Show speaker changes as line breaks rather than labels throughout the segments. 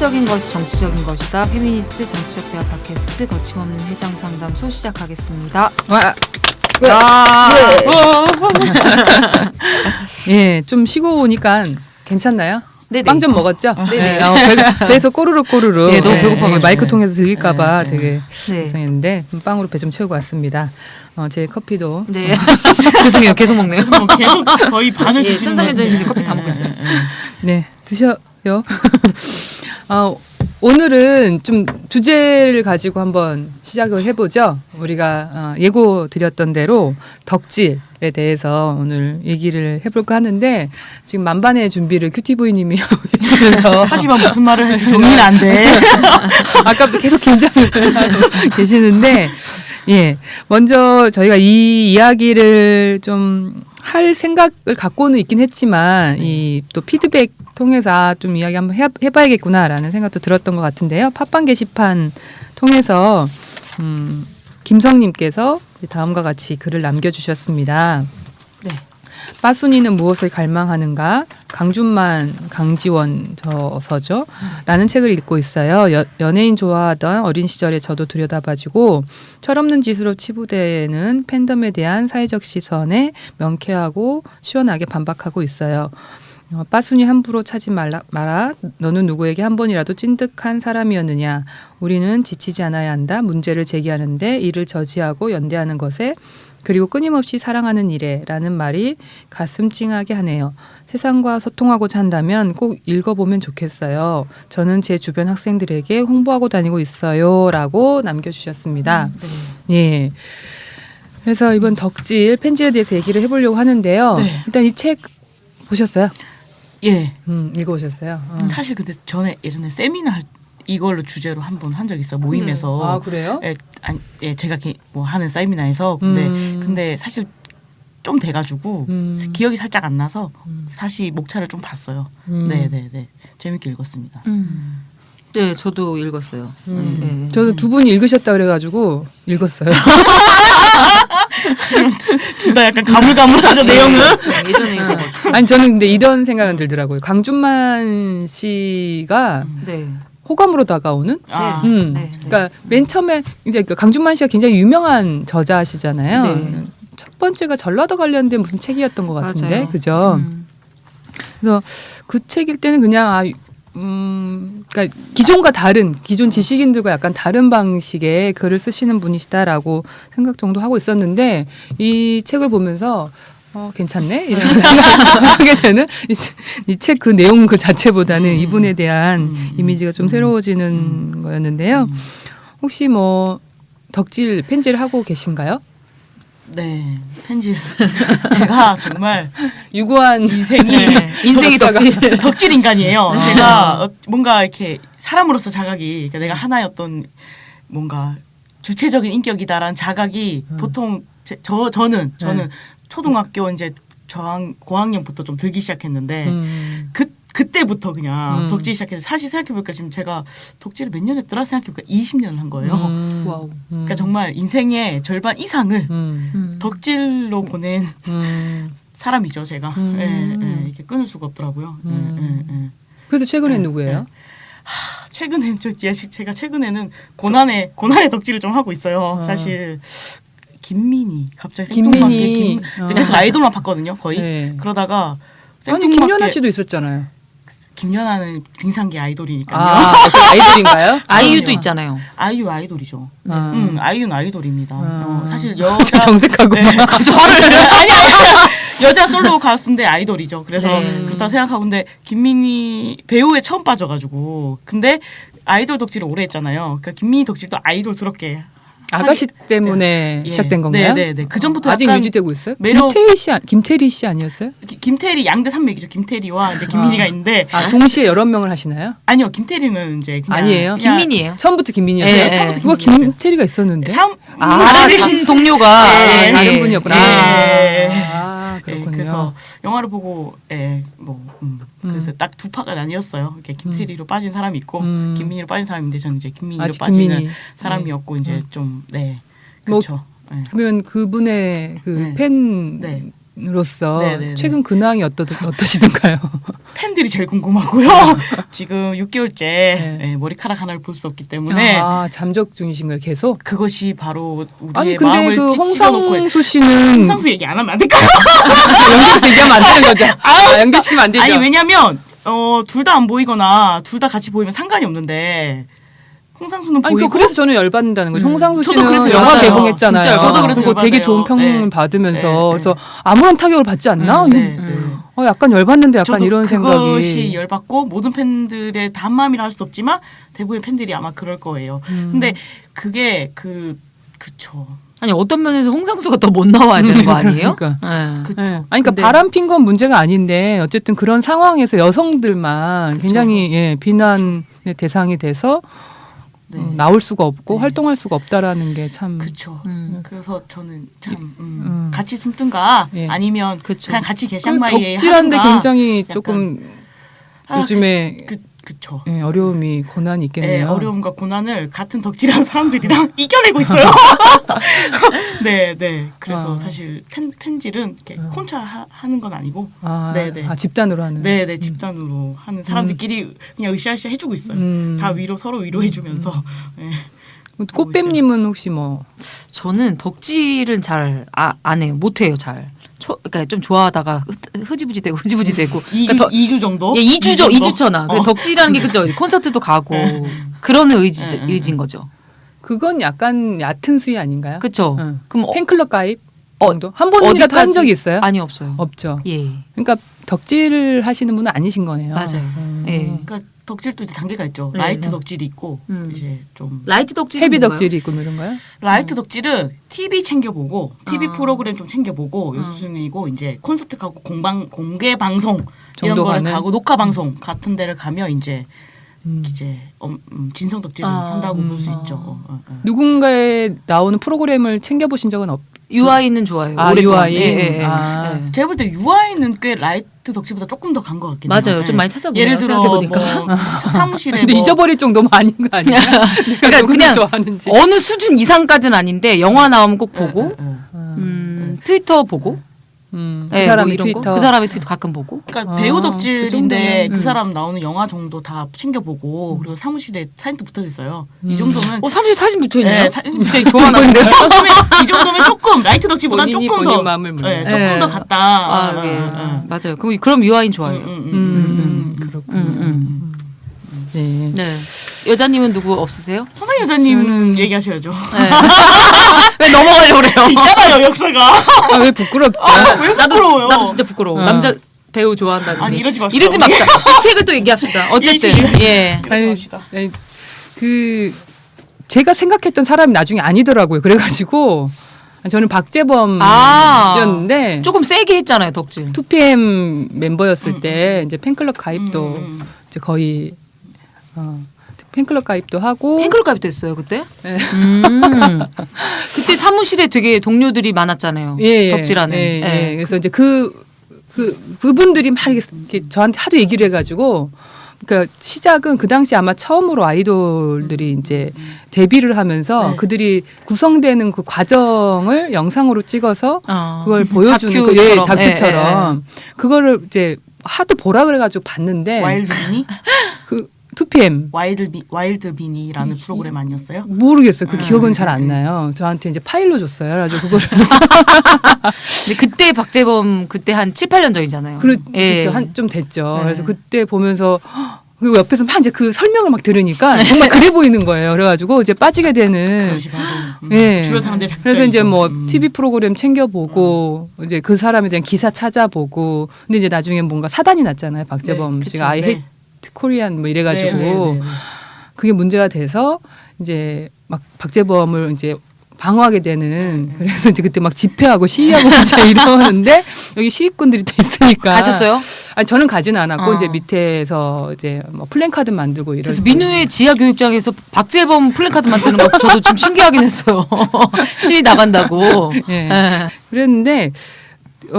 사실적인 것이 정치적인 것이다. 페미니스트 정치적 대화 팟캐스트 거침없는 회장 상담소 시작하겠습니다.
와. 예, 좀 쉬고 오니까 괜찮나요?
네네.
빵 좀 먹었죠?
네네.
배에서 꼬르륵.
네, 너무 배고파가지고.
마이크 통해서 들릴까봐 되게
네.
걱정했는데 빵으로 배 좀 채우고 왔습니다. 제 커피도
네. 죄송해요. 계속 먹네요.
계속 거의 반을
예,
드시는
천상의
것
전지
같아요.
커피 다 먹고 있어요.
네 드셔요. 오늘은 좀 주제를 가지고 한번 시작을 해보죠. 우리가 예고 드렸던 대로 덕질에 대해서 오늘 얘기를 해볼까 하는데 지금 만반의 준비를 큐티브이님이 하고 계시면서
하지만 무슨 말을 할지 정리는 안 돼.
아까부터 계속 긴장을 하고 계시는데 예 먼저 저희가 이 이야기를 좀 할 생각을 갖고는 있긴 했지만 이 또 피드백 통해서 좀 이야기 한번 해봐야겠구나라는 생각도 들었던 것 같은데요. 팟빵 게시판 통해서 김성님께서 다음과 같이 글을 남겨주셨습니다.
네.
빠순이는 무엇을 갈망하는가? 강준만, 강지원 저서죠. 라는 책을 읽고 있어요. 연예인 좋아하던 어린 시절에 저도 들여다봐지고 철없는 짓으로 치부되는 팬덤에 대한 사회적 시선에 명쾌하고 시원하게 반박하고 있어요. 빠순이 함부로 차지 마라. 너는 누구에게 한 번이라도 찐득한 사람이었느냐. 우리는 지치지 않아야 한다. 문제를 제기하는데 이를 저지하고 연대하는 것에 그리고 끊임없이 사랑하는 일에 라는 말이 가슴 찡하게 하네요. 세상과 소통하고자 한다면 꼭 읽어보면 좋겠어요. 저는 제 주변 학생들에게 홍보하고 다니고 있어요. 라고 남겨주셨습니다.
네.
예. 그래서 이번 덕질 펜지에 대해서 얘기를 해보려고 하는데요.
네.
일단 이 책 보셨어요?
예.
읽어보셨어요?
사실 근데 전에 예전에 세미나 이걸로 주제로 한 번 한 적 있어요. 모임에서.
아 그래요?
제가 뭐 하는 세미나에서 근데 사실 좀 돼가지고 기억이 살짝 안 나서 다시 목차를 좀 봤어요. 네네네. 재밌게 읽었습니다.
네, 저도 읽었어요. 네.
저도 두 분이 읽으셨다 그래가지고 읽었어요.
둘 다 약간 가물가물하죠 내용은.
좀 예전에 읽어가지고.
아니 저는 근데 이런 생각은 들더라고요. 강준만 씨가
네.
호감으로 다가오는.
아,
네.
그러니까 맨 처음에 이제 그 강준만 씨가 굉장히 유명한 저자시잖아요.
네.
첫 번째가 전라도 관련된 무슨 책이었던 것 같은데,
맞아요.
그죠? 그래서 그 책일 때는 그냥 그러니까 기존과 다른 기존 지식인들과 약간 다른 방식의 글을 쓰시는 분이시다라고 생각 정도 하고 있었는데 이 책을 보면서 괜찮네 이런 생각을 하게 되는 이 책 그 내용 그 자체보다는 이분에 대한 이미지가 좀 새로워지는 거였는데요. 혹시 뭐 덕질 펜질 하고 계신가요?
네. 편지. 제가 정말
유구한
인생이 덕질.
덕질 인간이에요. 제가 뭔가 이렇게 사람으로서 자각이 그러니까 내가 하나였던 뭔가 주체적인 인격이다라는 자각이 보통 저는 초등학교 이제 고학년부터 좀 들기 시작했는데 그때부터 그냥 덕질 시작해서 사실 생각해보니까 지금 제가 덕질을 몇 년 했더라 생각해보니까 20년을 한 거예요.
와우.
그러니까 정말 인생의 절반 이상을 덕질로 보낸 사람이죠 제가. 이렇게 끊을 수가 없더라고요.
그래서 최근에 누구예요?
최근에 제가 최근에는 고난의 덕질을 좀 하고 있어요. 사실 김민희 갑자기 생뚱맞게 그냥 아이돌만 봤거든요 거의.
네.
그러다가
아니 김연아 씨도 있었잖아요.
김연아는 빙상계 아이돌이니까요.
아이돌인가요?
아이유도 있잖아요.
아이유 아이돌이죠. 아이유는 아이돌입니다. 사실
정색하고
네. 아니야. 여자 솔로 가수인데 아이돌이죠. 그래서 그렇다고 생각하고 근데 김민희 배우에 처음 빠져가지고 근데 아이돌 덕질을 오래 했잖아요. 그러니까 김민희 덕질도 아이돌스럽게
아가씨 때문에 시작된 건가요?
네네네. 그 전부터
아직
약간
유지되고 있어요?
매력-
김태리 씨 아니었어요?
김태리 양대 산맥이죠. 김태리와 이제 김민희가 있는데
동시에 여러 명을 하시나요?
아니요. 김태리는 이제 그냥
아니에요?
그냥
김민희예요.
처음부터 김민희였어요?
네,
처음부터
그거
김민희였어요.
김태리가 있었는데.
전 동료가
예,
다른
예.
분이었구나. 그렇군요.
그래서 영화를 보고 그래서 딱 두 파가 나뉘었어요. 이렇게 김태리로 빠진 사람이 있고 김민희로 빠진 사람인데 저는 이제 김민희로
아직
빠지는
김민희.
사람이었고 이제 좀
뭐,
그렇죠.
그러면 그분의 그
네.
팬으로서
네, 네, 네.
최근 근황이 어떠시던가요?
팬들이 제일 궁금하고요. 지금 6개월째 네, 머리카락 하나를 볼 수 없기 때문에
잠적 중이신가요? 계속?
그것이 바로 우리의
아니 근데
마음을
그
찢어놓고
홍상수 씨는
홍상수 얘기 안 하면 안 될까요?
연결해서 얘기하면 안 되는 거죠? 연결시키면 안 되죠?
아니 왜냐면 둘 다 안 보이거나 둘 다 같이 보이면 상관이 없는데 홍상수는
아니
보이고
그래서 저는 열받는다는 거죠. 홍상수
저도 그래서
씨는 영화
열받아요.
개봉했잖아요.
진짜요. 저도 그래서
그리고 되게
열받아요.
좋은 평을
네.
받으면서
네, 네.
그래서 아무런 타격을 받지 않나?
네, 네.
약간 열받는데 약간
저도
이런
그것이
생각이.
열받고 모든 팬들의 단마음이라 할 수 없지만 대부분의 팬들이 아마 그럴 거예요. 근데 그게 그쵸.
아니 어떤 면에서 홍상수가 더 못 나와야 되는 거 아니에요?
그러니까.
네.
그쵸.
아니, 그러니까
근데
바람 핀 건 문제가 아닌데 어쨌든 그런 상황에서 여성들만 굉장히 비난의 대상이 돼서
네.
나올 수가 없고
네.
활동할 수가 없다라는 게 참.
그쵸. 그래서 저는 참
음.
같이 숨든가
예.
아니면
그쵸.
그냥 같이
그리고
개샹마이에
덕질한데
하든가.
굉장히
약간-
조금
아,
요즘에
그쵸.
어려움이 고난이 있겠네요.
네, 어려움과 고난을 같은 덕질하는 사람들이랑 이겨내고 있어요. 네, 네. 그래서 사실 팬질은 이렇게 혼자 하는 건 아니고, 네네.
집단으로 하는.
네, 네, 집단으로 하는 사람들끼리 그냥 으쌰으쌰 해주고 있어요. 다 서로 위로해주면서. 네.
꽃뱀님은 혹시 뭐
저는 덕질은 잘 안 해요. 못 해요, 잘. 그러니까 좀 좋아하다가 흐지부지 되고 흐지부지 되고.
2주 정도?
예, 2주처나. 덕질이라는 게 그죠. 콘서트도 가고 그런 의지인 거죠.
그건 약간 얕은 수위 아닌가요?
그렇죠.
그럼 팬클럽 가입 정도 한 번이라도 한 적이 있어요?
아니 없어요.
없죠.
예.
그러니까 덕질을 하시는 분은 아니신 거네요.
맞아요. 예.
그러니까 덕질도 이제 단계가 있죠.
네.
라이트 덕질이 있고 이제 좀
라이트 덕질
헤비 덕질이 있고 뭐 이런 거요?
라이트 덕질은 TV 챙겨보고 TV
아.
프로그램 좀 챙겨보고 요 수준이고 이제 콘서트 가고 공개 방송 이런
정도
거를
가는?
가고 녹화 방송 같은 데를 가면 이제 진성 덕질을 한다고 볼 수 있죠.
누군가의 나오는 프로그램을 챙겨보신 적은 없?
UI는 좋아요.
아,
오랫동안.
UI.
예, 예.
아.
예.
제가 볼 때 UI는 꽤 라이트 덕질보다 조금 더 간 것 같긴 해요.
맞아요. 좀 많이 찾아보네요.
예를 들어
생각해보니까.
뭐 사무실에
근데
뭐
잊어버릴 정도면 아닌 거 아니야?
그러니까 그냥
좋아하는지.
어느 수준 이상까지는 아닌데 영화 나오면 꼭 보고 트위터 보고
그
예,
사람의
뭐 이런 거.
트위터.
그 사람의 트위터 가끔 보고
그러니까
아,
배우
그
덕질인데
정도면,
그 사람 나오는 영화 정도 다 챙겨보고 그리고 사무실에 사진도 붙어 있어요. 이 정도면
사무실 사진 붙어 있네요.
네, 사진 굉장히 좋아하는 이 정도면 조금 라이트 덕질보다
본인이
조금
본인
더
마음을 물어요.
네, 조금
네.
더 갔다.
아, 예. 맞아요. 그럼 유아인 좋아요.
그렇군요. 네.
네. 여자님은 누구 없으세요?
선상 여자님 얘기하셔야죠.
네. 왜 넘어가려고 그래요?
있잖아요 역사가.
아, 왜 부끄럽죠?
왜 부끄러워요?
나도 진짜 부끄러워. 남자 배우 좋아한다는데.
아니, 이러지 맙시다,
이러지
우리.
맙시다. 이 책을 또 얘기합시다. 어쨌든 예.
이러지 맙시다.
아니, 그 제가 생각했던 사람이 나중에 아니더라고요. 그래가지고 저는 박재범 씨였는데
조금 세게 했잖아요, 덕질.
2PM 멤버였을 때 이제 팬클럽 가입도 이제 거의 팬클럽 가입도 하고
팬클럽 가입도 했어요 그때?
네.
그때 사무실에 되게 동료들이 많았잖아요. 덕질하는.
예,
예.
예. 그래서 이제 그분들이 막 이렇게 저한테 하도 얘기를 해가지고 그러니까 시작은 그 당시 아마 처음으로 아이돌들이 이제 데뷔를 하면서
네.
그들이 구성되는 그 과정을 영상으로 찍어서 그걸 보여주는
다큐처럼.
다큐처럼 그거를 이제 하도 보라 그래가지고 봤는데
와일드 비니?
그 2PM
와일드 비니라는 프로그램 아니었어요?
모르겠어요. 그 기억은 잘 안 나요. 저한테 이제 파일로 줬어요. 그래가지고 그거를
근데 그때 박재범 그때 한 7, 8년 전이잖아요.
그렇죠.
예.
좀 됐죠.
네.
그래서 그때 보면서 그리고 옆에서 막 이제 그 설명을 막 들으니까 정말 그래 보이는 거예요. 그래가지고 이제 빠지게 되는.
그것이 바로
예.
주변 사람들 작전이죠.
그래서 이제 뭐 TV 프로그램 챙겨보고 이제 그 사람에 대한 기사 찾아보고 근데 이제 나중에 뭔가 사단이 났잖아요. 박재범
네,
씨가 아이
그쵸.
헤이트 코리안 뭐 이래가지고
네, 네, 네, 네.
그게 문제가 돼서 이제 막 박재범을 이제 방어하게 되는 그래서 이제 그때 막 집회하고 시위하고 이제 이러는데 여기 시위꾼들이 또 있으니까
가셨어요?
아니 저는 가지는 않았고
어.
이제 밑에서 이제 뭐 플랜카드 만들고 이런.
그래서 민우의 지하 교육장에서 박재범 플래카드 만드는 거 저도 좀 신기하긴 했어요. 시위 나간다고.
예.
예.
그랬는데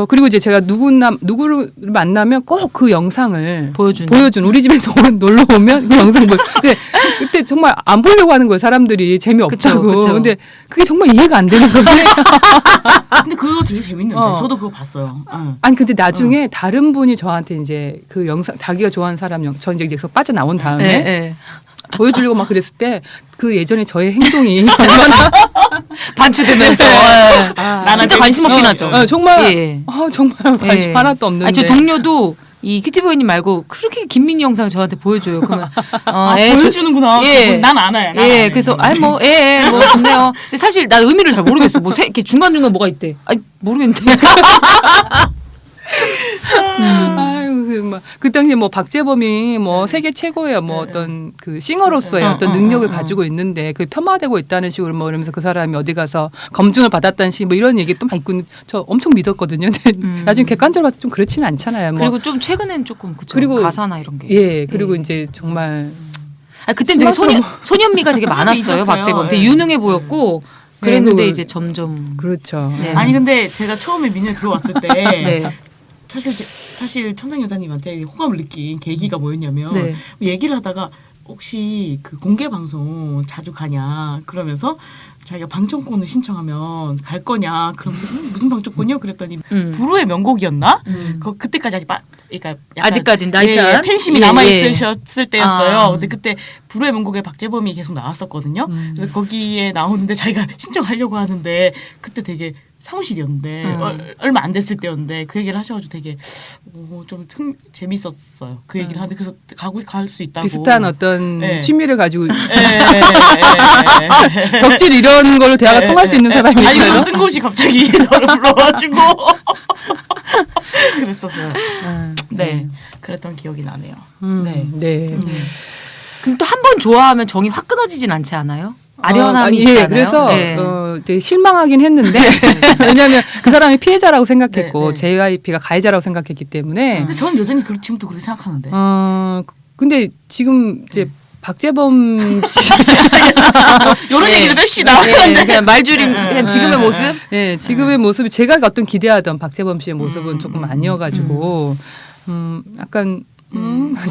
그리고 이제 제가 누구를 만나면 꼭 그 영상을
보여준
우리 집에 놀러 오면 그 영상 근데 그때 정말 안 보려고 하는 거예요. 사람들이 재미없다고.
그쵸, 그쵸.
근데 그게 정말 이해가 안 되는 거예요.
근데 그거 되게 재밌는데 저도 그거 봤어요. 응.
아니 근데 나중에 다른 분이 저한테 이제 그 영상 자기가 좋아하는 사람 전 이제 여기서 빠져나온 다음에
네, 네.
보여주려고 막 그랬을 때 그 예전에 저의 행동이 얼마나
반추되면서
나는
진짜 관심 없긴 하죠.
정말
예.
정말 관심
예.
하나도 없는데.
아니, 저 동료도 이 큐티보이님 말고 그렇게 김민희 영상 저한테 보여줘요. 그러면
보여주는구나.
예.
난 안 해.
예, 그래서 뭐 좋네요. 근데 사실 나 의미를 잘 모르겠어. 뭐 이렇게 중간 뭐가 있대. 아니 모르겠는데.
아유, 그 당시에 뭐 박재범이 뭐 세계 최고의 뭐 어떤 그 싱어로서의 어떤 능력을 가지고 있는데 그 폄하되고 있다는 식으로 뭐 이러면서 그 사람이 어디 가서 검증을 받았다는 식 뭐 이런 얘기 또 막 있고 저 엄청 믿었거든요. 근데 나중에 객관적으로 봤을 때 좀 그렇지는 않잖아요. 뭐.
그리고 좀 최근엔 조금 그쵸.
그리고
가사나 이런 게.
예, 그리고 이제 정말
그땐 되게 소년미가 되게 많았어요.
있었어요.
박재범. 되게
예.
유능해 보였고 그랬는데
네,
이제 점점.
그렇죠.
네.
아니 근데 제가 처음에 민현에 들어왔을 때
네.
사실 천상 여자님한테 호감을 느낀 계기가 뭐였냐면
네.
얘기를 하다가 혹시 그 공개 방송 자주 가냐 그러면서 자기가 방청권을 신청하면 갈 거냐 그러면서 무슨 방청권이요 그랬더니 불후의 명곡이었나 그때까지 아직 그러니까 약간
아직까진 라이트한
팬심이 남아 있으셨을 때였어요. 근데 그때 불후의 명곡에 박재범이 계속 나왔었거든요. 그래서 거기에 나오는데 자기가 신청하려고 하는데 그때 되게 사무실이었는데 얼마 안 됐을 때였는데 그 얘기를 하셔가지고 되게 좀 재밌었어요. 그 얘기를 하는데 그래서 갈 수 있다고
비슷한 어떤
네.
취미를 가지고
예.
덕질 이런 걸로 대화가 통할 수 있는 사람이
아니
있어요.
그래서 뜬금없이 갑자기 저를 불러가지고 그랬었어요.
네.
그랬던 기억이 나네요.
네. 네.
그럼 또 한 번 좋아하면 정이 확 끊어지진 않지 않아요? 아련함이
예,
있잖아요.
그래서
네.
되게 실망하긴 했는데 왜냐하면 그 사람이 피해자라고 생각했고
네.
JYP가 가해자라고 생각했기 때문에
근데 저는 여전히 지금도 그렇게 생각하는데.
근데 지금 이제 박재범 씨
이런 얘기를 뺍시다.
네, 그냥 말줄임 그냥 지금의 모습.
네, 지금의 모습이 제가 어떤 기대하던 박재범 씨의 모습은 조금 아니어가지고 약간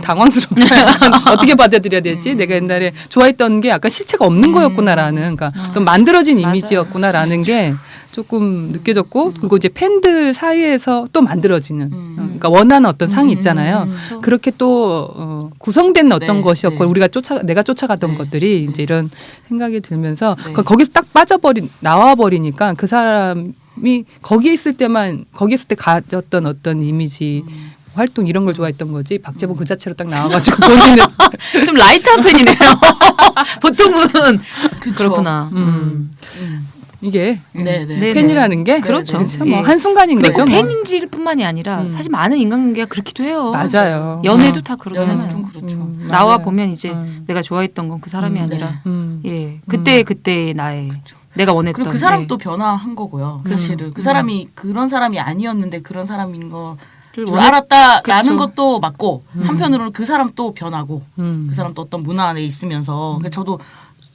당황스럽다. 어떻게 받아들여야 되지? 내가 옛날에 좋아했던 게 약간 실체가 없는 거였구나라는, 그러니까 좀 만들어진
맞아요.
이미지였구나라는 게 조금 느껴졌고, 그리고 이제 팬들 사이에서 또 만들어지는, 그러니까 원하는 어떤 상이 있잖아요.
그렇죠.
그렇게 또 구성된 어떤
네,
것이었고,
네.
내가 쫓아갔던
네.
것들이 이제 이런 생각이 들면서
네.
거기서 딱 나와버리니까 그 사람이 거기에 있을 때 가졌던 어떤 이미지. 활동 이런 걸 좋아했던 거지 박재범 그 자체로 딱 나와가지고 본인은
좀 라이트한 팬이네요. 보통은
그쵸.
그렇구나.
이게
네, 네.
네.
팬이라는 게
그렇죠.
뭐
예.
한순간인
그리고
거죠. 뭐.
팬인지일 뿐만이 아니라 사실 많은 인간관계가 그렇기도 해요.
맞아요.
연애도 다 그렇잖아요.
좀 그렇죠.
나와
맞아요.
보면 이제 내가 좋아했던 건 그 사람이 아니라 예 그때의 나의 내가 원했던
그리고 그 사람도 변화한 거고요. 사실은 그 사람이 그런 사람이 아니었는데 그런 사람인 거 줄 알았다라는
그쵸.
것도 맞고 한편으로는 그 사람 또 변하고 그 사람 또 어떤 문화 안에 있으면서 그러니까 저도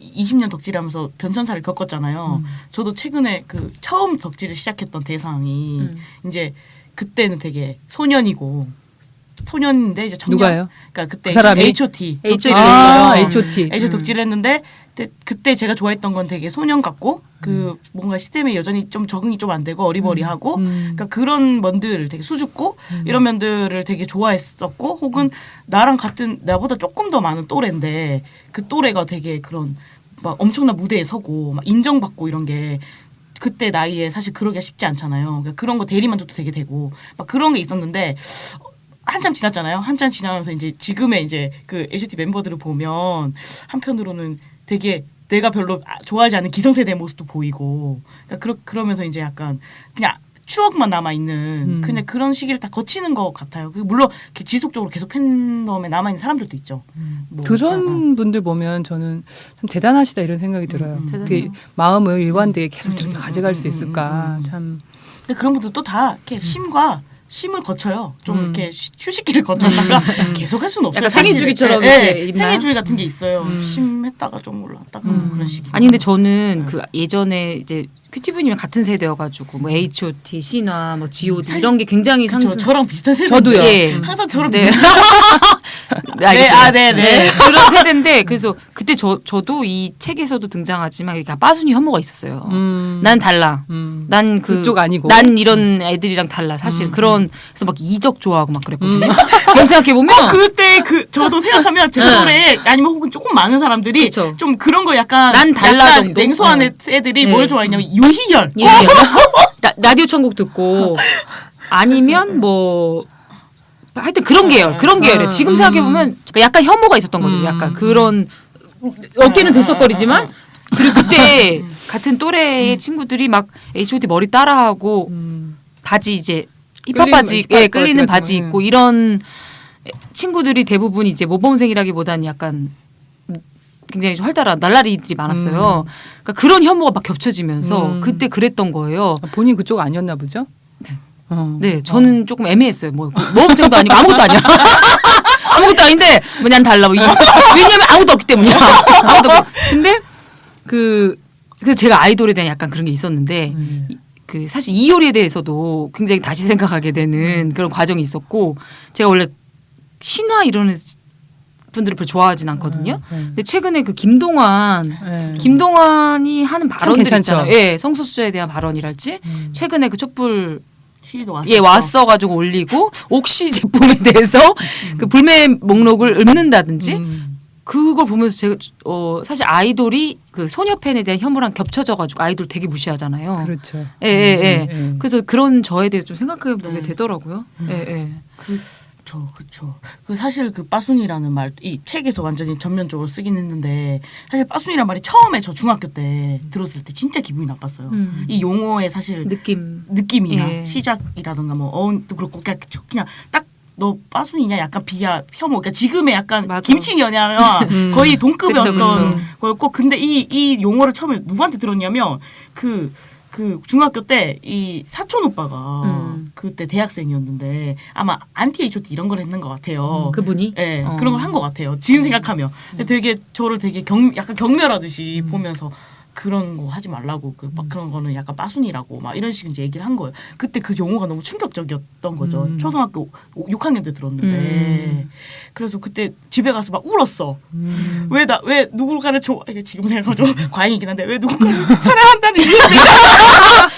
20년 덕질하면서 변천사를 겪었잖아요. 저도 최근에 그 처음 덕질을 시작했던 대상이 이제 그때는 되게 소년인데 이제 청년.
누가요?
그러니까 그때
그 사람이?
H.O.T. 덕질을
아,
했어요.
H.O.T.
H.O.T. 덕질을 했는데 그때 제가 좋아했던 건 되게 소년 같고 그 뭔가 시스템에 여전히 좀 적응이 좀 안 되고 어리버리하고 그러니까 그런 면들 되게 수줍고 이런 면들을 되게 좋아했었고 혹은 나보다 조금 더 많은 또래인데 그 또래가 되게 그런 막 엄청난 무대에 서고 막 인정받고 이런 게 그때 나이에 사실 그러기가 쉽지 않잖아요. 그러니까 그런 거 대리만족도 되게 되고 막 그런 게 있었는데 한참 지났잖아요. 한참 지나면서 이제 지금의 이제 그 H.O.T 멤버들을 보면 한편으로는 되게 내가 별로 좋아하지 않는 기성세대의 모습도 보이고 그러니까 그러면서 이제 약간 그냥 추억만 남아 있는 그냥 그런 시기를 다 거치는 것 같아요. 물론 지속적으로 계속 팬덤에 남아 있는 사람들도 있죠. 뭐,
그런 분들 보면 저는 좀 대단하시다 이런 생각이 들어요. 그 마음을 일관되게 계속 이렇게 가져갈 수 있을까 참.
근데 그런 분들 또 다 이렇게 심을 거쳐요. 좀 이렇게 휴식기를 거쳤다가 계속 할 수는 없어요.
약간
사실은.
생애주기처럼
네,
이렇게
네.
있나요?
생애주기 같은 게 있어요. 심했다가 좀 올라왔다가 뭐 그런 식이.
아니 근데 저는 그 예전에 이제 큐티브님이랑 같은 세대여가지고 뭐 H.O.T, 신화, 뭐 G.O.D 이런 게 굉장히
그쵸, 저랑 비슷한 세대.
저도요.
예.
항상 저랑
네.
비슷한.
알겠어요.
네.
그런 세대인데 그래서 그 그때 저도 이 책에서도 등장하지만 그러니까 빠순이 혐오가 있었어요. 난 달라. 난
그쪽 아니고.
난 이런 애들이랑 달라. 사실 그런 그래서 막 이적 좋아하고 막 그랬거든요. 지금 생각해 보면
그때 저도 생각하면 제 또래 아니면 혹은 조금 많은 사람들이
그쵸.
좀 그런 거 약간
난 달라
약간
정도?
냉소한 애들이
네.
뭘 좋아했냐면 유희열.
라디오 천국 듣고 아니면 뭐 하여튼 그런 계열에 지금 생각해 보면 약간 혐오가 있었던 거죠. 약간 그런 어깨는 들썩거리지만 그리고 그때 같은 또래의 친구들이 막 H.O.T 머리 따라하고 바지 이제 힙합 바지,
힙합
끌리는
바지
바지
같은 거.
입고 이런 친구들이 대부분 이제 모범생이라기보다는 약간 굉장히 좀 활달한 날라리들이 많았어요. 그러니까 그런 혐오가 막 겹쳐지면서 그때 그랬던 거예요.
본인 그쪽 아니었나 보죠?
네, 저는 조금 애매했어요. 뭐 모범생도 아니고 아무것도 아니야. 아무것도 아닌데 그냥 달라. 왜냐면 아무것도 없기 때문이야. 아무것도 없고. 근데 그래서 제가 아이돌에 대한 약간 그런 게 있었는데 그 사실 이효리에 대해서도 굉장히 다시 생각하게 되는 그런 과정이 있었고 제가 원래 신화 이런 분들을 별로 좋아하진 않거든요. 근데 최근에 그 김동완이 하는 발언들
괜찮죠.
있잖아요. 예, 성소수자에 대한 발언이랄지 최근에 그 촛불
시위도 왔어.
예 왔어가지고 올리고 옥시 제품에 대해서 그 불매 목록을 읊는다든지 그걸 보면서 제가 사실 아이돌이 그 소녀 팬에 대한 혐오랑 겹쳐져가지고 아이돌 되게 무시하잖아요.
그렇죠.
예. 그래서 그런 저에 대해서 좀 생각해보게
네.
되더라고요. 예.
그쵸. 그 사실 그 빠순이라는 말 이 책에서 완전히 전면적으로 쓰긴 했는데 사실 빠순이란 말이 처음에 저 중학교 때 들었을 때 진짜 기분이 나빴어요. 이 용어의 사실 느낌이나
예.
시작이라든가 뭐 어원도 그렇고 그냥 딱 너 빠순이냐 약간 비하 혐오 그러니까 지금의 약간
맞아.
김치녀냐와 거의 동급의
그쵸,
어떤
그쵸.
거였고 근데 이 용어를 처음에 누구한테 들었냐면 그 중학교 때 이 사촌 오빠가 그때 대학생이었는데 아마 안티 H.O.T 이런 걸 했는 것 같아요.
그분이
예, 그런 걸 한 것 같아요. 지금 생각하면 근데 되게 저를 되게 약간 경멸하듯이 보면서 그런 거 하지 말라고 막 그런 거는 약간 빠순이라고 막 이런 식으로 이제 얘기를 한 거예요. 그때 그 용어가 너무 충격적이었던 거죠. 초등학교 6학년 때 들었는데 그래서 그때 집에 가서 막 울었어. 왜 누군가를 이게 지금 생각하면 과잉이긴 한데 왜 누군가를 사랑한다는 이유에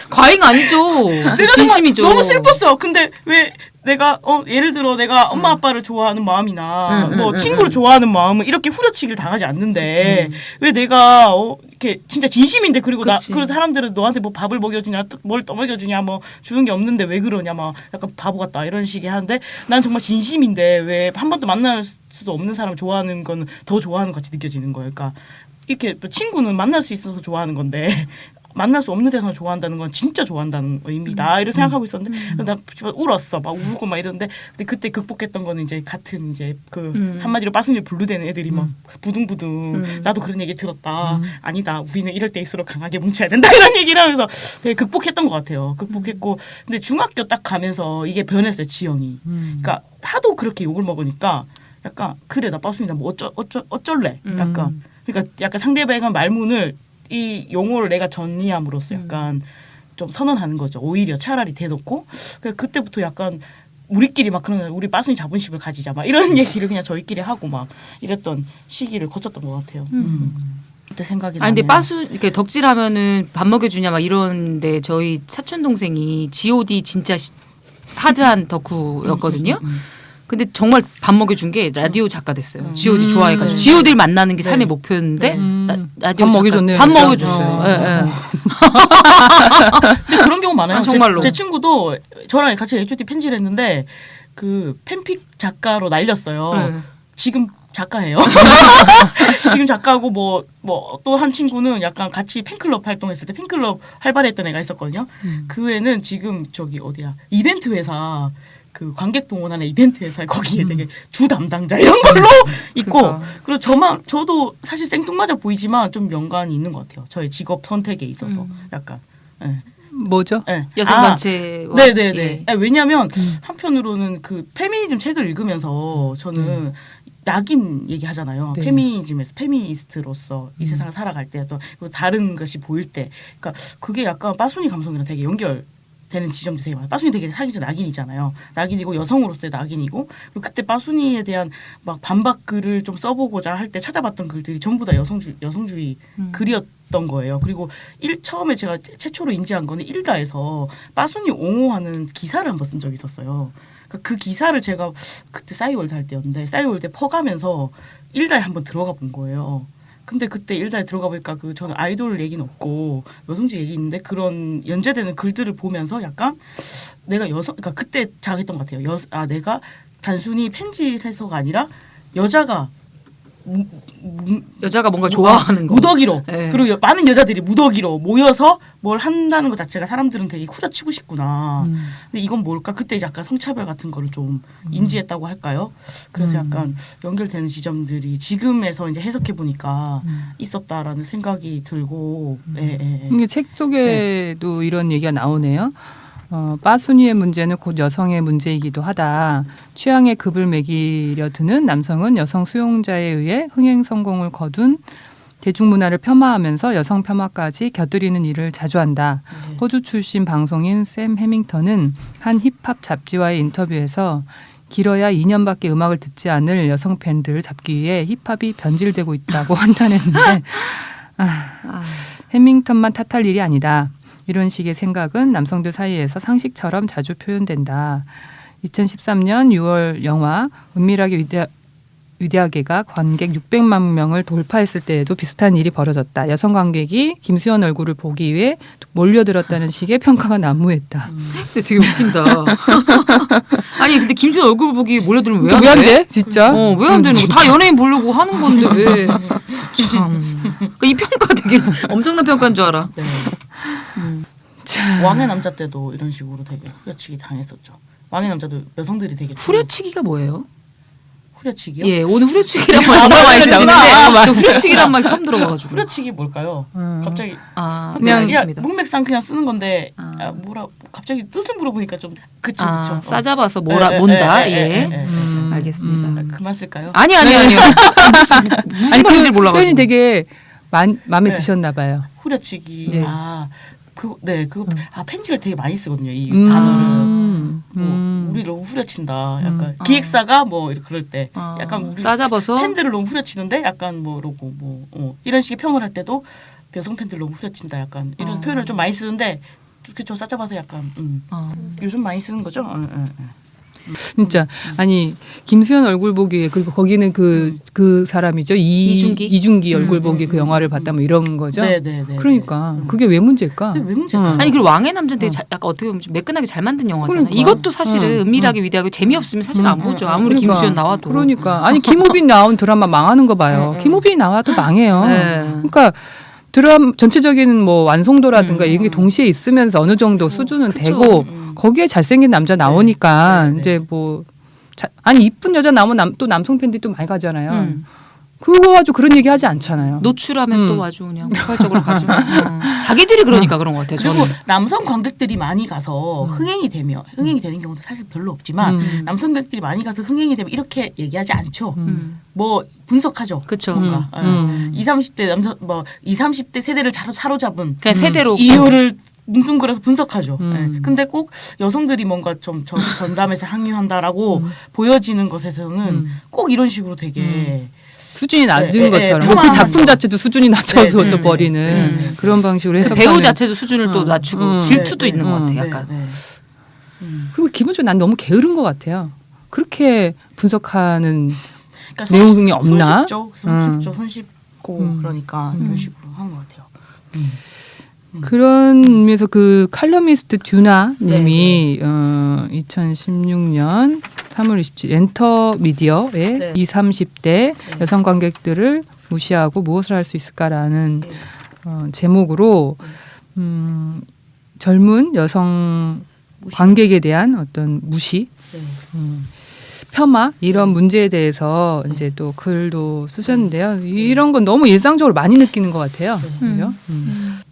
과잉 아니죠.
내가
진심이죠.
너무 슬펐어. 근데 왜 내가 예를 들어 내가 엄마 아빠를 좋아하는 마음이나 뭐 친구를 좋아하는 마음은 이렇게 후려치기를 당하지 않는데 왜 내가 이렇게 진짜 진심인데 그리고 그래서 사람들은 너한테 뭐 밥을 먹여주냐 뭘 떠먹여주냐 뭐 주는 게 없는데 왜 그러냐 막 약간 바보 같다 이런 식의 하는데 난 정말 진심인데 왜 한 번도 만날 수도 없는 사람을 좋아하는 건 더 좋아하는 것 같이 느껴지는 거예요. 그러니까 이렇게 친구는 만날 수 있어서 좋아하는 건데 만날 수 없는 데서 좋아한다는 건 진짜 좋아한다는 의미다. 이렇게 생각하고 있었는데 나 울었어. 막 울고 막 이러는데 근데 그때 극복했던 거는 이제 같은 이제 그 한마디로 빠순이를 분류되는 애들이 막 부둥부둥 나도 그런 얘기 들었다. 아니다. 우리는 이럴 때일수록 강하게 뭉쳐야 된다. 이런 얘기를 하면서 되게 극복했던 것 같아요. 극복했고 근데 중학교 딱 가면서 이게 변했어요. 지형이. 그러니까 하도 그렇게 욕을 먹으니까 약간 그래 나 빠순이다. 뭐 어쩔래. 약간 그러니까 약간 상대방의 말문을 이 용어를 내가 전이함으로써 약간 좀 선언하는 거죠. 오히려 차라리 대놓고 그때부터 약간 우리끼리 막 그런 우리 빠순이 자본심을 가지자 막 이런 얘기를 그냥 저희끼리 하고 막 이랬던 시기를 거쳤던 것 같아요. 그때 생각이 나네요.
근데 이렇게 덕질하면은 밥 먹여주냐 막 이런데 저희 사촌 동생이 G.O.D 진짜 하드한 덕후였거든요. 근데 정말 밥 먹여준 게 라디오 작가 됐어요. G.O.D 좋아해가지고 G.O.D를 만나는 게 삶의 목표였는데 라디오
밥 먹여줬네요.
밥
진짜.
먹여줬어요. 예.
근데 그런 경우 많아요.
정말로.
제 친구도 저랑 같이 H.O.T 팬지를 했는데 그 팬픽 작가로 날렸어요. 지금 작가예요. 지금 작가고 뭐 또 한 친구는 약간 같이 팬클럽 활동했을 때 팬클럽 활발했던 애가 있었거든요. 그 애는 지금 저기 어디야 이벤트 회사 그 관객 동원하는 이벤트 회사에 거기에 되게 주 담당자 이런 걸로 있고
그러니까.
그리고 저도 사실 생뚱맞아 보이지만 좀 연관이 있는 것 같아요. 저의 직업 선택에 있어서 약간. 네.
뭐죠?
네.
여성단체와
네네네. 왜냐하면 한편으로는 그 페미니즘 책을 읽으면서 저는 낙인 얘기하잖아요.
네.
페미니즘에서 페미니스트로서 이 세상을 살아갈 때 또 다른 것이 보일 때, 그러니까 그게 약간 빠순이 감성이랑 되게 연결. 되는 지점도 되게 많아요. 빠순이 되게 사기적 낙인이잖아요. 낙인이고 여성으로서의 낙인이고 그리고 그때 빠순이에 대한 막 반박 글을 좀 써보고자 할 때 찾아봤던 글들이 전부 다 여성주의 글이었던 거예요. 그리고 처음에 제가 최초로 인지한 거는 일가에서 빠순이 옹호하는 기사를 한번 쓴 적이 있었어요. 그 기사를 제가 그때 싸이월드 할 때였는데 싸이월드에 퍼가면서 일가에 한번 들어가 본 거예요. 근데 그때 일다에 들어가 보니까 저는 아이돌 얘기는 없고 여성주의 얘기 있는데 그런 연재되는 글들을 보면서 약간 내가 그러니까 그때 자각했던 것 같아요. 내가 단순히 펜질해서가 아니라 여자가
뭔가 좋아하는 거.
무더기로
네.
그리고 많은 여자들이 무더기로 모여서 뭘 한다는 것 자체가 사람들은 되게 후려치고 싶구나. 근데 이건 뭘까? 그때 약간 성차별 같은 거를 좀 인지했다고 할까요? 그래서 약간 연결되는 지점들이 지금에서 이제 해석해 보니까 있었다라는 생각이 들고.
이게 책 속에도 이런 얘기가 나오네요. 빠순이의 문제는 곧 여성의 문제이기도 하다. 취향의 급을 매기려 드는 남성은 여성 수용자에 의해 흥행 성공을 거둔 대중문화를 폄하하면서 여성 폄하까지 곁들이는 일을 자주 한다. 호주 출신 방송인 샘 해밍턴은 한 힙합 잡지와의 인터뷰에서 길어야 2년밖에 음악을 듣지 않을 여성 팬들을 잡기 위해 힙합이 변질되고 있다고 한탄했는데 해밍턴만 탓할 일이 아니다. 이런 식의 생각은 남성들 사이에서 상식처럼 자주 표현된다. 2013년 6월 영화 은밀하게 위대하게가 관객 600만 명을 돌파했을 때에도 비슷한 일이 벌어졌다. 여성 관객이 김수현 얼굴을 보기 위해 몰려들었다는 식의 평가가 난무했다.
근데 되게 웃긴다. 아니 근데 김수현 얼굴 보기 몰려들면 왜 안 돼?
진짜?
왜 안 되는 거? 다 연예인 보려고 하는 건데 왜? 참. 그러니까 이 평가 되게 엄청난 평가인 줄 알아.
네. 왕의 남자 때도 이런 식으로 되게 후려치기 당했었죠. 왕의 남자도 여성들이 되게
후려치기가 뭐예요?
후려치기요?
예, 오늘 후려치기란 말 들어와 있었는데 후려치기란 말 처음 들어봐가지고.
후려치기 뭘까요? 갑자기
그냥
문맥상 그냥 쓰는 건데 갑자기 뜻을 물어보니까 좀 그쵸.
싸잡아서 뭔다. 알겠습니다.
그만 쓸까요?
아니요. 무슨 말인지 몰라가지고.
표현이 되게 마음에 드셨나 봐요.
후려치기.
네.
펜지를 되게 많이 쓰거든요. 이 단어를. 우리를 너무 후려친다. 약간 기획사가 뭐 그럴 때 약간 우리
싸잡아서
팬들을 너무 후려치는데 약간 뭐라고 이런 식의 표현을 할 때도 여성 팬들 너무 후려친다. 약간 이런 표현을 좀 많이 쓰는데 그쵸 싸잡아서 약간 요즘 많이 쓰는 거죠.
진짜 아니 김수현 얼굴 보기 그리고 거기는 그 사람이죠 이중기 얼굴 보기 그 영화를 봤다 뭐 이런 거죠.
네.
그러니까 그게 왜 문제일까?
왜 문제일까?
아니 그리고 왕의 남자는 되게 약간 어떻게 보면 좀 매끈하게 잘 만든 영화잖아.
그러니까.
이것도 사실은 은밀하게 위대하게 재미없으면 사실 안 보죠. 아무리
그러니까.
김수현 나와도.
그러니까 아니 김우빈 나온 드라마 망하는 거 봐요. 김우빈이 나와도 망해요.
네.
그러니까 드라마 전체적인 뭐 완성도라든가 이런 게 동시에 있으면서 어느 정도 수준은 되고 거기에 잘생긴 남자 나오니까 이제 뭐 아니 이쁜 여자 나오면 또 남성 팬들이 또 많이 가잖아요. 그거 가지고 그런 얘기 하지 않잖아요.
노출하면 또 아주 그냥 폭발적으로 가죠. 자기들이 그러니까 그런 것 같아요.
그리고
저는.
남성 관객들이 많이 가서 흥행이 되는 경우도 사실 별로 없지만 남성 관객들이 많이 가서 흥행이 되면 이렇게 얘기하지 않죠. 뭐 분석하죠.
그렇죠.
뭔가 20, 30대 남성 20, 30대 세대를 사로잡은
그냥 세대로
이유를 뭉뚱그려서 분석하죠. 근데 꼭 여성들이 뭔가 좀 전담해서 항의한다라고 보여지는 것에서는 꼭 이런 식으로 되게
수준이 낮은 것처럼 그 작품 자체도 수준이 낮아져 버리는 그런 방식으로 해서
배우 자체도 수준을 또 낮추고 질투도 있는 것 같아. 약간.
그리고 기본적으로 난 너무 게으른 것 같아요. 그렇게 분석하는
그러니까
내용이 없나?
손쉽고 그러니까 이런 식으로 하는 것 같아요.
그런 의미에서 그 칼럼니스트 듀나님이 2016년 3월 27일 엔터미디어의 20, 30대 여성 관객들을 무시하고 무엇을 할 수 있을까라는 제목으로 젊은 여성 관객에 대한 어떤 무시, 폄하 이런 문제에 대해서 이제 또 글도 쓰셨는데요. 이런 건 너무 일상적으로 많이 느끼는 것 같아요. 그죠?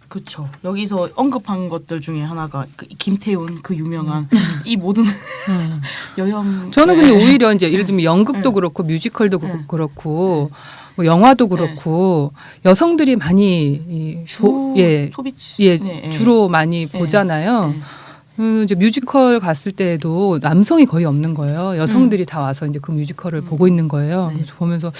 그렇죠. 여기서 언급한 것들 중에 하나가 김태훈 그 유명한 이 모든 여영.
저는 근데 오히려 이제 예를 들면 연극도 그렇고 뮤지컬도 그렇고 뭐 영화도 그렇고 여성들이 많이
소비치.
주로 많이 보잖아요. 이제 뮤지컬 갔을 때에도 남성이 거의 없는 거예요. 여성들이 다 와서 이제 그 뮤지컬을 보고 있는 거예요. 그래서 보면서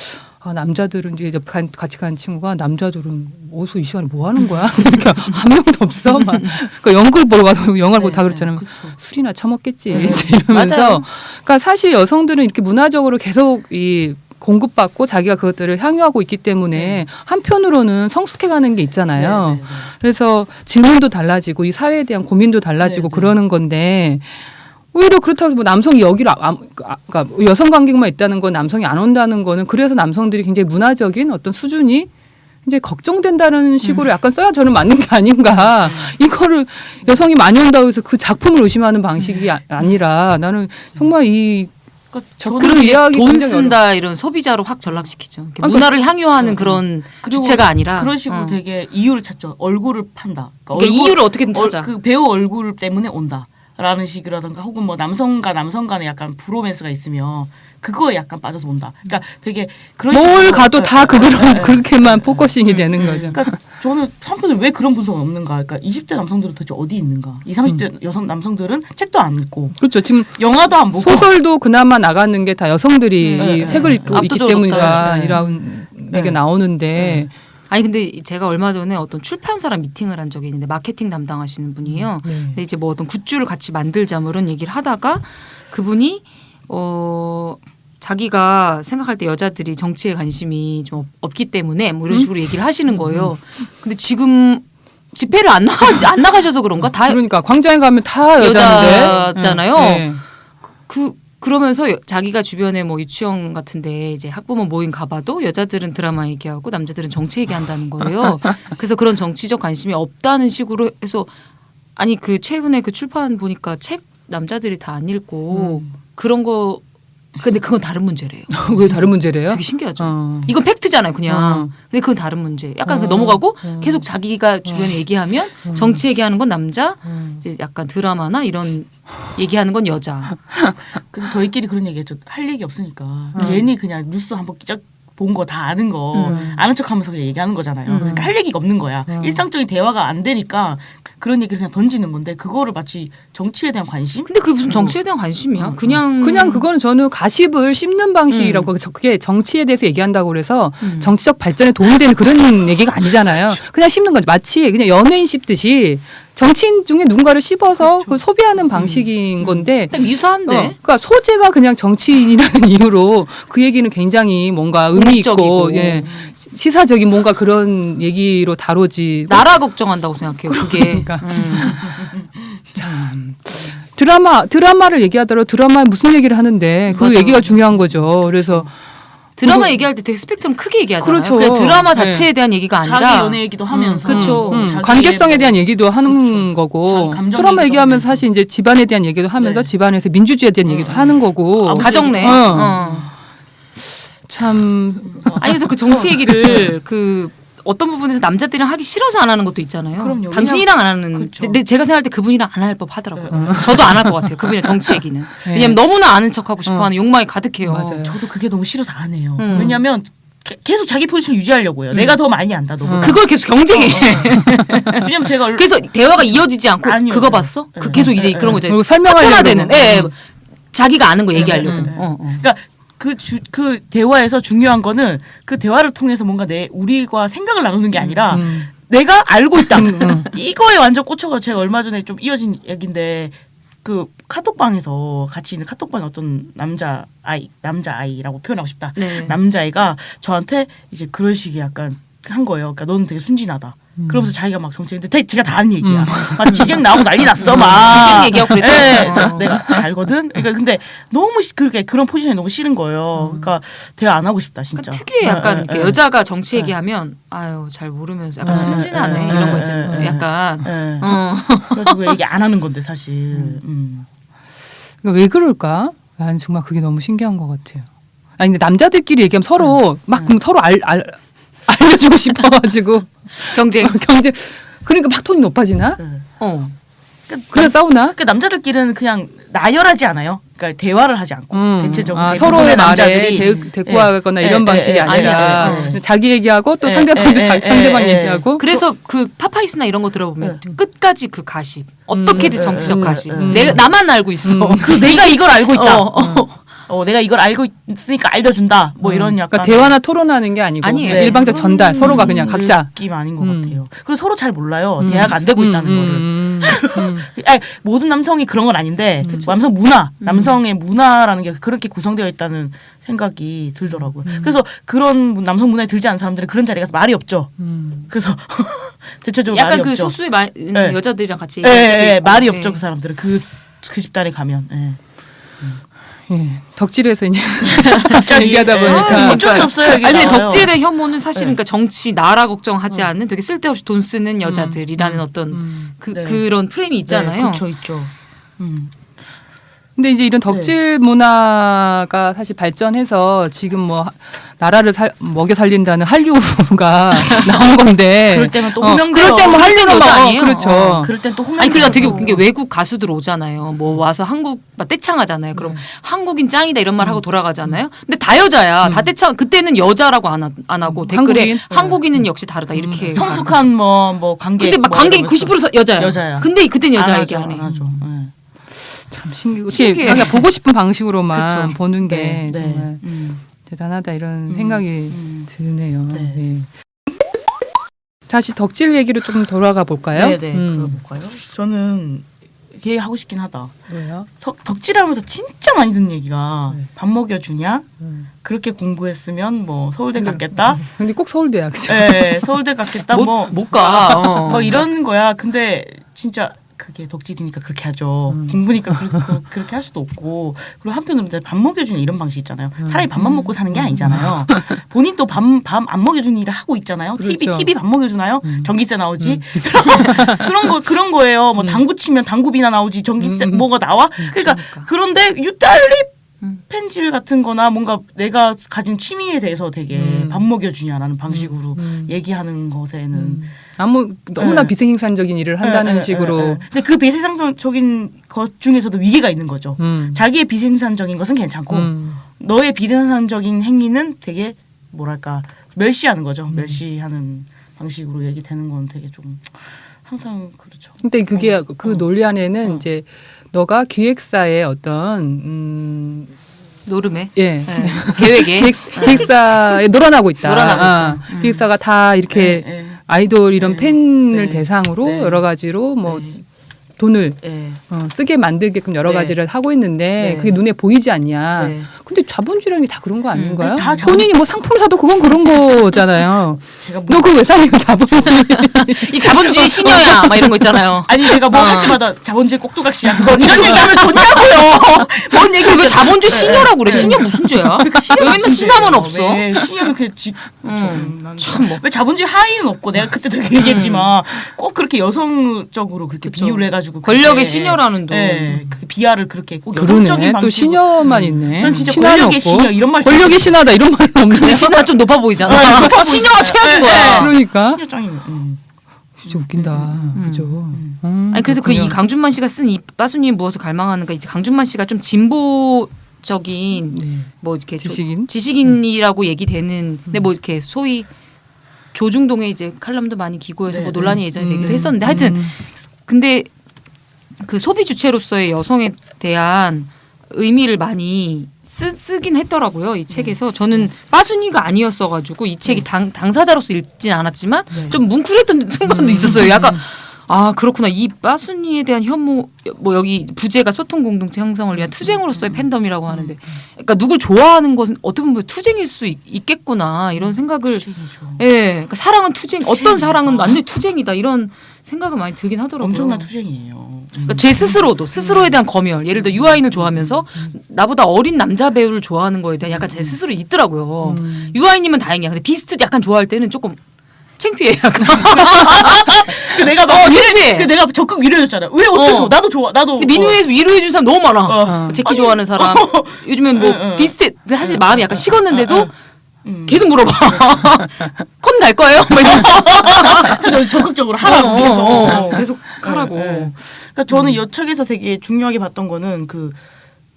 남자들은 이제 같이 간 친구가 남자들은 어디서 이 시간에 뭐 하는 거야? 그러니까 한 명도 없어. 막 그러니까 연극을 보러 가서 영화를 보고 다 그렇잖아요.
그쵸.
술이나 처먹겠지. 이러면서
맞아요.
그러니까 사실 여성들은 이렇게 문화적으로 계속 이 공급받고 자기가 그것들을 향유하고 있기 때문에 한편으로는 성숙해가는 게 있잖아요.
네.
그래서 질문도 달라지고 이 사회에 대한 고민도 달라지고
네.
그러는 건데 오히려 그렇다고 해서 뭐 남성이 여기를 그러니까 여성 관객만 있다는 건 남성이 안 온다는 거는 그래서 남성들이 굉장히 문화적인 어떤 수준이 이제 걱정된다는 식으로 약간 써야 저는 맞는 게 아닌가. 이거를 여성이 많이 온다고 해서 그 작품을 의심하는 방식이 아니라 나는 정말 이
그러니까
접근을
저는
이해하기
돈
굉장히
쓴다 이런 소비자로 확 전락시키죠. 이렇게
아니,
문화를 향유하는 그런
그리고
주체가 아니라
그런 식으로 되게 이유를 찾죠. 얼굴을 판다.
그러니까 이유를 어떻게든 찾아.
그 배우 얼굴 때문에 온다라는 식이라든가 혹은 뭐 남성과 남성 간에 약간 브로맨스가 있으면 그거에 약간 빠져서 온다. 그러니까 되게 그런
뭘
식으로
가도 다 그렇게만 포커싱이 되는 거죠.
그러니까 저는 한편으로 왜 그런 분석은 없는가? 그러니까 20대 남성들은 도대체 어디 있는가? 20, 30대 여성 남성들은 책도 안 읽고
그렇죠. 지금
영화도 안 보고
소설도 그나마 나가는 게 다 여성들이
네,
이 책을 읽고 있기
압도적으로
때문이다
네.
이런
네.
얘기가 나오는데
아니 근데 제가 얼마 전에 어떤 출판사랑 미팅을 한 적이 있는데 마케팅 담당하시는 분이에요.
네.
근데 이제 뭐 어떤 굿즈를 같이 만들자 뭐 이런 얘기를 하다가 그분이 자기가 생각할 때 여자들이 정치에 관심이 좀 없기 때문에 뭐 이런 식으로 얘기를 하시는 거예요. 근데 지금 집회를 안 나가셔서 그런가? 다
그러니까 광장에 가면 다 여자인데
여자잖아요.
네.
그러면서 자기가 주변에 뭐 유치원 같은데 이제 학부모 모임 가봐도 여자들은 드라마 얘기하고 남자들은 정치 얘기한다는 거예요. 그래서 그런 정치적 관심이 없다는 식으로 해서 아니 그 최근에 그 출판 보니까 책 남자들이 다 안 읽고 그런 거 근데 그건 다른 문제래요.
왜 다른 문제래요?
되게 신기하죠.
어.
이건 팩트잖아요, 그냥.
어.
근데 그건 다른 문제. 약간
어.
넘어가고
어.
계속 자기가 주변에 얘기하면 정치 얘기하는 건 남자, 이제 약간 드라마나 이런 얘기하는 건 여자.
그래서 저희끼리 그런 얘기했죠. 할 얘기 없으니까 괜히 그냥 뉴스 한번 끼적 본 거 다 아는 거 아는 척하면서 그냥 얘기하는 거잖아요. 그러니까 할 얘기가 없는 거야. 일상적인 대화가 안 되니까 그런 얘기를 그냥 던지는 건데 그거를 마치 정치에 대한 관심?
근데 그게 무슨 정치에 대한 관심이야? 그냥
그거는 저는 가십을 씹는 방식이라고 그게 정치에 대해서 얘기한다고 그래서 정치적 발전에 도움이 되는 그런 얘기가 아니잖아요. 그냥 씹는 거죠. 마치 그냥 연예인 씹듯이 정치인 중에 누군가를 씹어서 그 소비하는 방식인 건데
유사한데.
그러니까 소재가 그냥 정치인이라는 이유로 그 얘기는 굉장히 뭔가 의미 있고
공익적이고.
예, 시사적인 뭔가 그런 얘기로 다뤄지.
나라 걱정한다고 생각해요. 그게.
그러니까. 참 드라마를 얘기하더라도 드라마에 무슨 얘기를 하는데 그
맞아.
얘기가 중요한 거죠. 그래서
드라마 얘기할 때 되게 스펙트럼 크게 얘기하잖아요.
그렇죠.
그냥 드라마
네.
자체에 대한 얘기가 아니라
자기 연애 얘기도 하면서
그쵸.
자기의
관계성에
뭐
대한 얘기도 하는
그렇죠.
거고
자기 감정
드라마
얘기도
얘기하면서
하면서.
사실 이제 집안에 대한 얘기도 하면서
네.
집안에서 민주주의에 대한 얘기도 하는 거고
가정내.
참
아니 그래서 그 정치 얘기를 그 어떤 부분에서 남자들이랑 하기 싫어서 안 하는 것도 있잖아요.
그럼요.
당신이랑 안 하는.
그렇죠.
근데 제가 생각할 때 그분이랑 안 할 법 하더라고요. 저도 안 할 것 같아요. 그분이랑 정치 얘기는.
네.
왜냐면 너무나 아는 척하고 싶어하는 욕망이 가득해요.
맞아요.
저도 그게 너무 싫어서 안 해요. 왜냐면 계속 자기 포지션을 유지하려고요. 내가 더 많이 안다. 너보다.
그걸 계속 경쟁해.
왜냐면 제가
그래서 대화가 이어지지 않고
아니요.
그거 봤어? 그 계속 이제 그런 거 이제
그리고 설명하려고
되는. 예, 자기가 아는 거 얘기하려고.
네. 그러니까 그 대화에서 중요한 거는 그 대화를 통해서 뭔가 우리가 생각을 나누는 게 아니라 내가 알고 있다. 이거에 완전 꽂혀가 제가 얼마 전에 좀 이어진 얘기인데 그 카톡방에서 같이 있는 카톡방에 어떤 남자아이라고 표현하고 싶다.
네.
남자아이가 저한테 이제 그런 식의 약간 한 거예요. 그러니까 너는 되게 순진하다. 그러면서 자기가 막 정치인데 제가 다 아는 얘기야. 막 지쟁 나오고 난리 났어. 막
지쟁 얘기하고 그랬다.
예, 내가 다 알거든. 그러니까 근데 너무 그런 포지션이 너무 싫은 거예요. 그러니까 대화 안 하고 싶다 진짜.
그러니까 특유의 약간
예,
이렇게
예,
여자가 정치 얘기하면 아유 잘 모르면서 약간 순진하네 이런 거 있잖아요. 약간
예. 그래가지고 얘기 안 하는 건데 사실.
그러니까 왜 그럴까? 난 정말 그게 너무 신기한 것 같아요. 아니 근데 남자들끼리 얘기하면 서로 막 서로 알려주고 싶어가지고
경쟁.
경쟁 그러니까 막 톤이 높아지나?
예.
어.
그래서 싸우나?
그러니까 남자들끼리는 그냥 나열하지 않아요. 그러니까 대화를 하지 않고 대체적으로
서로의
남자들이
말에 대꾸하거나 이런 방식이 아니라
예.
자기 얘기하고 또
예,
상대방도
예,
상대방
예, 예.
얘기하고
그래서 그 파파이스나 이런 거 들어보면 끝까지 그 가십 어떻게든 정치적 가십 내가 나만 알고 있어.
내가 이걸 알고 있다.
어.
내가 이걸 알고 있으니까 알려준다. 뭐 이런 약간
그러니까 대화나 토론하는 게 아니고
아니에요.
그냥 일방적 전달 서로가 그냥 각자
느낌 아닌 것 같아요. 그리고 서로 잘 몰라요. 대화가 안 되고 있다는 거를. 아니, 모든 남성이 그런 건 아닌데 남성 문화, 남성의 문화라는 게 그렇게 구성되어 있다는 생각이 들더라고요. 그래서 그런 남성 문화에 들지 않은 사람들은 그런 자리에 가서 말이 없죠. 그래서 대체적으로
약간
말이
그
없죠.
소수의 여자들이랑 같이
말이 없죠. 그 사람들은 그 집단에 가면.
예, 덕질에서 이제 얘기하다 보니까
어쩔 수 없어요. 이게
아니
나와요.
덕질의 혐오는 사실은 그러니까 정치 나라 걱정하지 않는 되게 쓸데없이 돈 쓰는 여자들이라는 어떤 그런 프레임이 있잖아요.
그렇죠, 있죠.
근데 이제 이런 덕질 문화가 사실 발전해서 지금 뭐 나라를 먹여 살린다는 한류가 나온 건데
그럴 때는 또
그럴
호명돼요.
때 뭐 한류는
여자 아니에요?
그렇죠.
그럴 땐 또 호명.
아니 그러니까 되게 웃긴 게 외국 가수들 오잖아요. 뭐 와서 한국 막 떼창하잖아요. 그럼 한국인 짱이다 이런 말 하고 돌아가잖아요. 근데 다 여자야. 다 떼창 그때는 여자라고 안 하고 댓글에 한국인은 역시 다르다 이렇게.
성숙한 뭐 관객.
근데 막 관객이 90% 여자야.
여자야.
근데 그때는 여자
안
얘기
하죠,
안 해.
안 하죠.
참 신기해.
신기해.
자기가 보고 싶은 방식으로만
그쵸.
보는 게
네, 네.
정말 대단하다 이런 생각이 드네요.
네.
네. 다시 덕질 얘기로 좀 돌아가 볼까요?
네네. 그럴까요? 저는 얘기 하고 싶긴 하다.
왜요?
덕질하면서 진짜 많이 듣는 얘기가
네.
밥 먹여주냐? 그렇게 공부했으면 뭐 서울대 갔겠다.
근데 꼭 서울대학교.
네, 서울대 갔겠다.
못 가.
뭐 이런 거야. 근데 진짜 그게 덕질이니까 그렇게 하죠. 공부니까 그렇게 할 수도 없고. 그리고 한편으로는 이제 밥 먹여주는 이런 방식 있잖아요. 사람이 밥만 먹고 사는 게 아니잖아요. 본인도 밥 안 먹여주는 일을 하고 있잖아요.
그렇죠.
TV 밥 먹여주나요? 전기세 나오지. 그런 거예요. 뭐 당구 치면 당구비나 나오지. 전기세 뭐가 나와? 그러니까 그런데 유달리 펜질 같은 거나 뭔가 내가 가진 취미에 대해서 되게 밥 먹여주냐라는 방식으로 얘기하는 것에는
너무나 비생산적인 일을 한다는 식으로.
근데 그 비생산적인 것 중에서도 위계가 있는 거죠. 자기의 비생산적인 것은 괜찮고 너의 비생산적인 행위는 되게 뭐랄까 멸시하는 거죠. 멸시하는 방식으로 얘기되는 건 되게 좀 항상 그렇죠.
근데 그게 그 논리 안에는 이제 너가 기획사의 어떤
노름에
예.
계획에
기획사에 놀아나고 있다.
놀아나고 있다.
기획사가 다 이렇게 아이돌 이런 팬을 대상으로 여러 가지로 뭐 돈을 쓰게 만들게끔 여러 가지를 하고 있는데 그게 눈에 보이지 않냐. 근데 자본주의라는 게 다 그런 거 아닌가요?
다
본인이 뭐 상품을 사도 그건 그런 거잖아요.
제가
너 그거 왜 사니? 자본주의.
이 자본주의 시녀야 막 이런 거 있잖아요.
아니 내가 뭐 할 때마다 자본주의 꼭두각시야. 그건 이런 얘기하면 좋냐고요. 뭔 얘기?
왜 자본주의 시녀라고 그래? 시녀 무슨 죄야?
그러니까
왜 맨날 시남은 없어?
왜 시녀는 왜 자본주의 하인은 없고 내가 그때도 얘기했지만 꼭 그렇게 여성적으로 그렇게 비유를 해가지고
권력의 시녀라는 도.
그 비하를 그렇게 꼭
그러네.
여성적인 방식으로.
또 시녀만 있네.
전 진짜
신화는
권력의
없고.
시녀 이런 말.
권력의 신하다 이런 말은 없는데.
근데 시녀가 좀 높아 보이잖아. 시녀가 최악인 거야.
그러니까.
시녀 짱이네.
진짜 웃긴다. 그죠.
아니 그래서 그 이 강준만 씨가 쓴 이 빠순이의 무엇을 갈망하는가 이제 강준만 씨가 좀 진보적인 뭐 이렇게 지식인이라고 얘기되는 근데 뭐 이렇게 소위 조중동에 이제 칼럼도 많이 기고해서 뭐 논란이 예전에 되기도 했었는데 하여튼 근데 그 소비 주체로서의 여성에 대한 의미를 많이 쓰긴 했더라고요 이 책에서. 저는 빠순이가 아니었어가지고 이 책이 당사자로서 읽진 않았지만 좀 뭉클했던 순간도 있었어요. 약간 아 그렇구나 이 빠순이에 대한 혐오 뭐 여기 부제가 소통 공동체 형성을 위한 투쟁으로서의 팬덤이라고 하는데 그러니까 누굴 좋아하는 것은 어떻게 보면 투쟁일 수 있겠구나 이런 생각을 그러니까 사랑은 투쟁 어떤 사랑은 완전히 투쟁이다 이런 생각을 많이 들긴 하더라고요.
엄청난 투쟁이에요.
그러니까 제 스스로도 스스로에 대한 검열 예를 들어 유아인을 좋아하면서 나보다 어린 남자 배우를 좋아하는 거에 대한 약간 제 스스로 있더라고요. 유아인이면 다행이야. 근데 비스트 약간 좋아할 때는 조금 창피해.
그 내가
창피해.
그 내가 적극 위로해줬잖아. 왜 어때서? 나도 좋아. 나도.
민우에서 위로해준 사람 너무 많아. 제키 좋아하는 사람. 요즘엔 뭐 비슷해. 사실 마음이 약간 식었는데도 계속 물어봐. 콘 날 거예요?
적극적으로 하라고 계속.
계속 하라고.
그러니까 저는 이 책에서 되게 중요하게 봤던 거는 그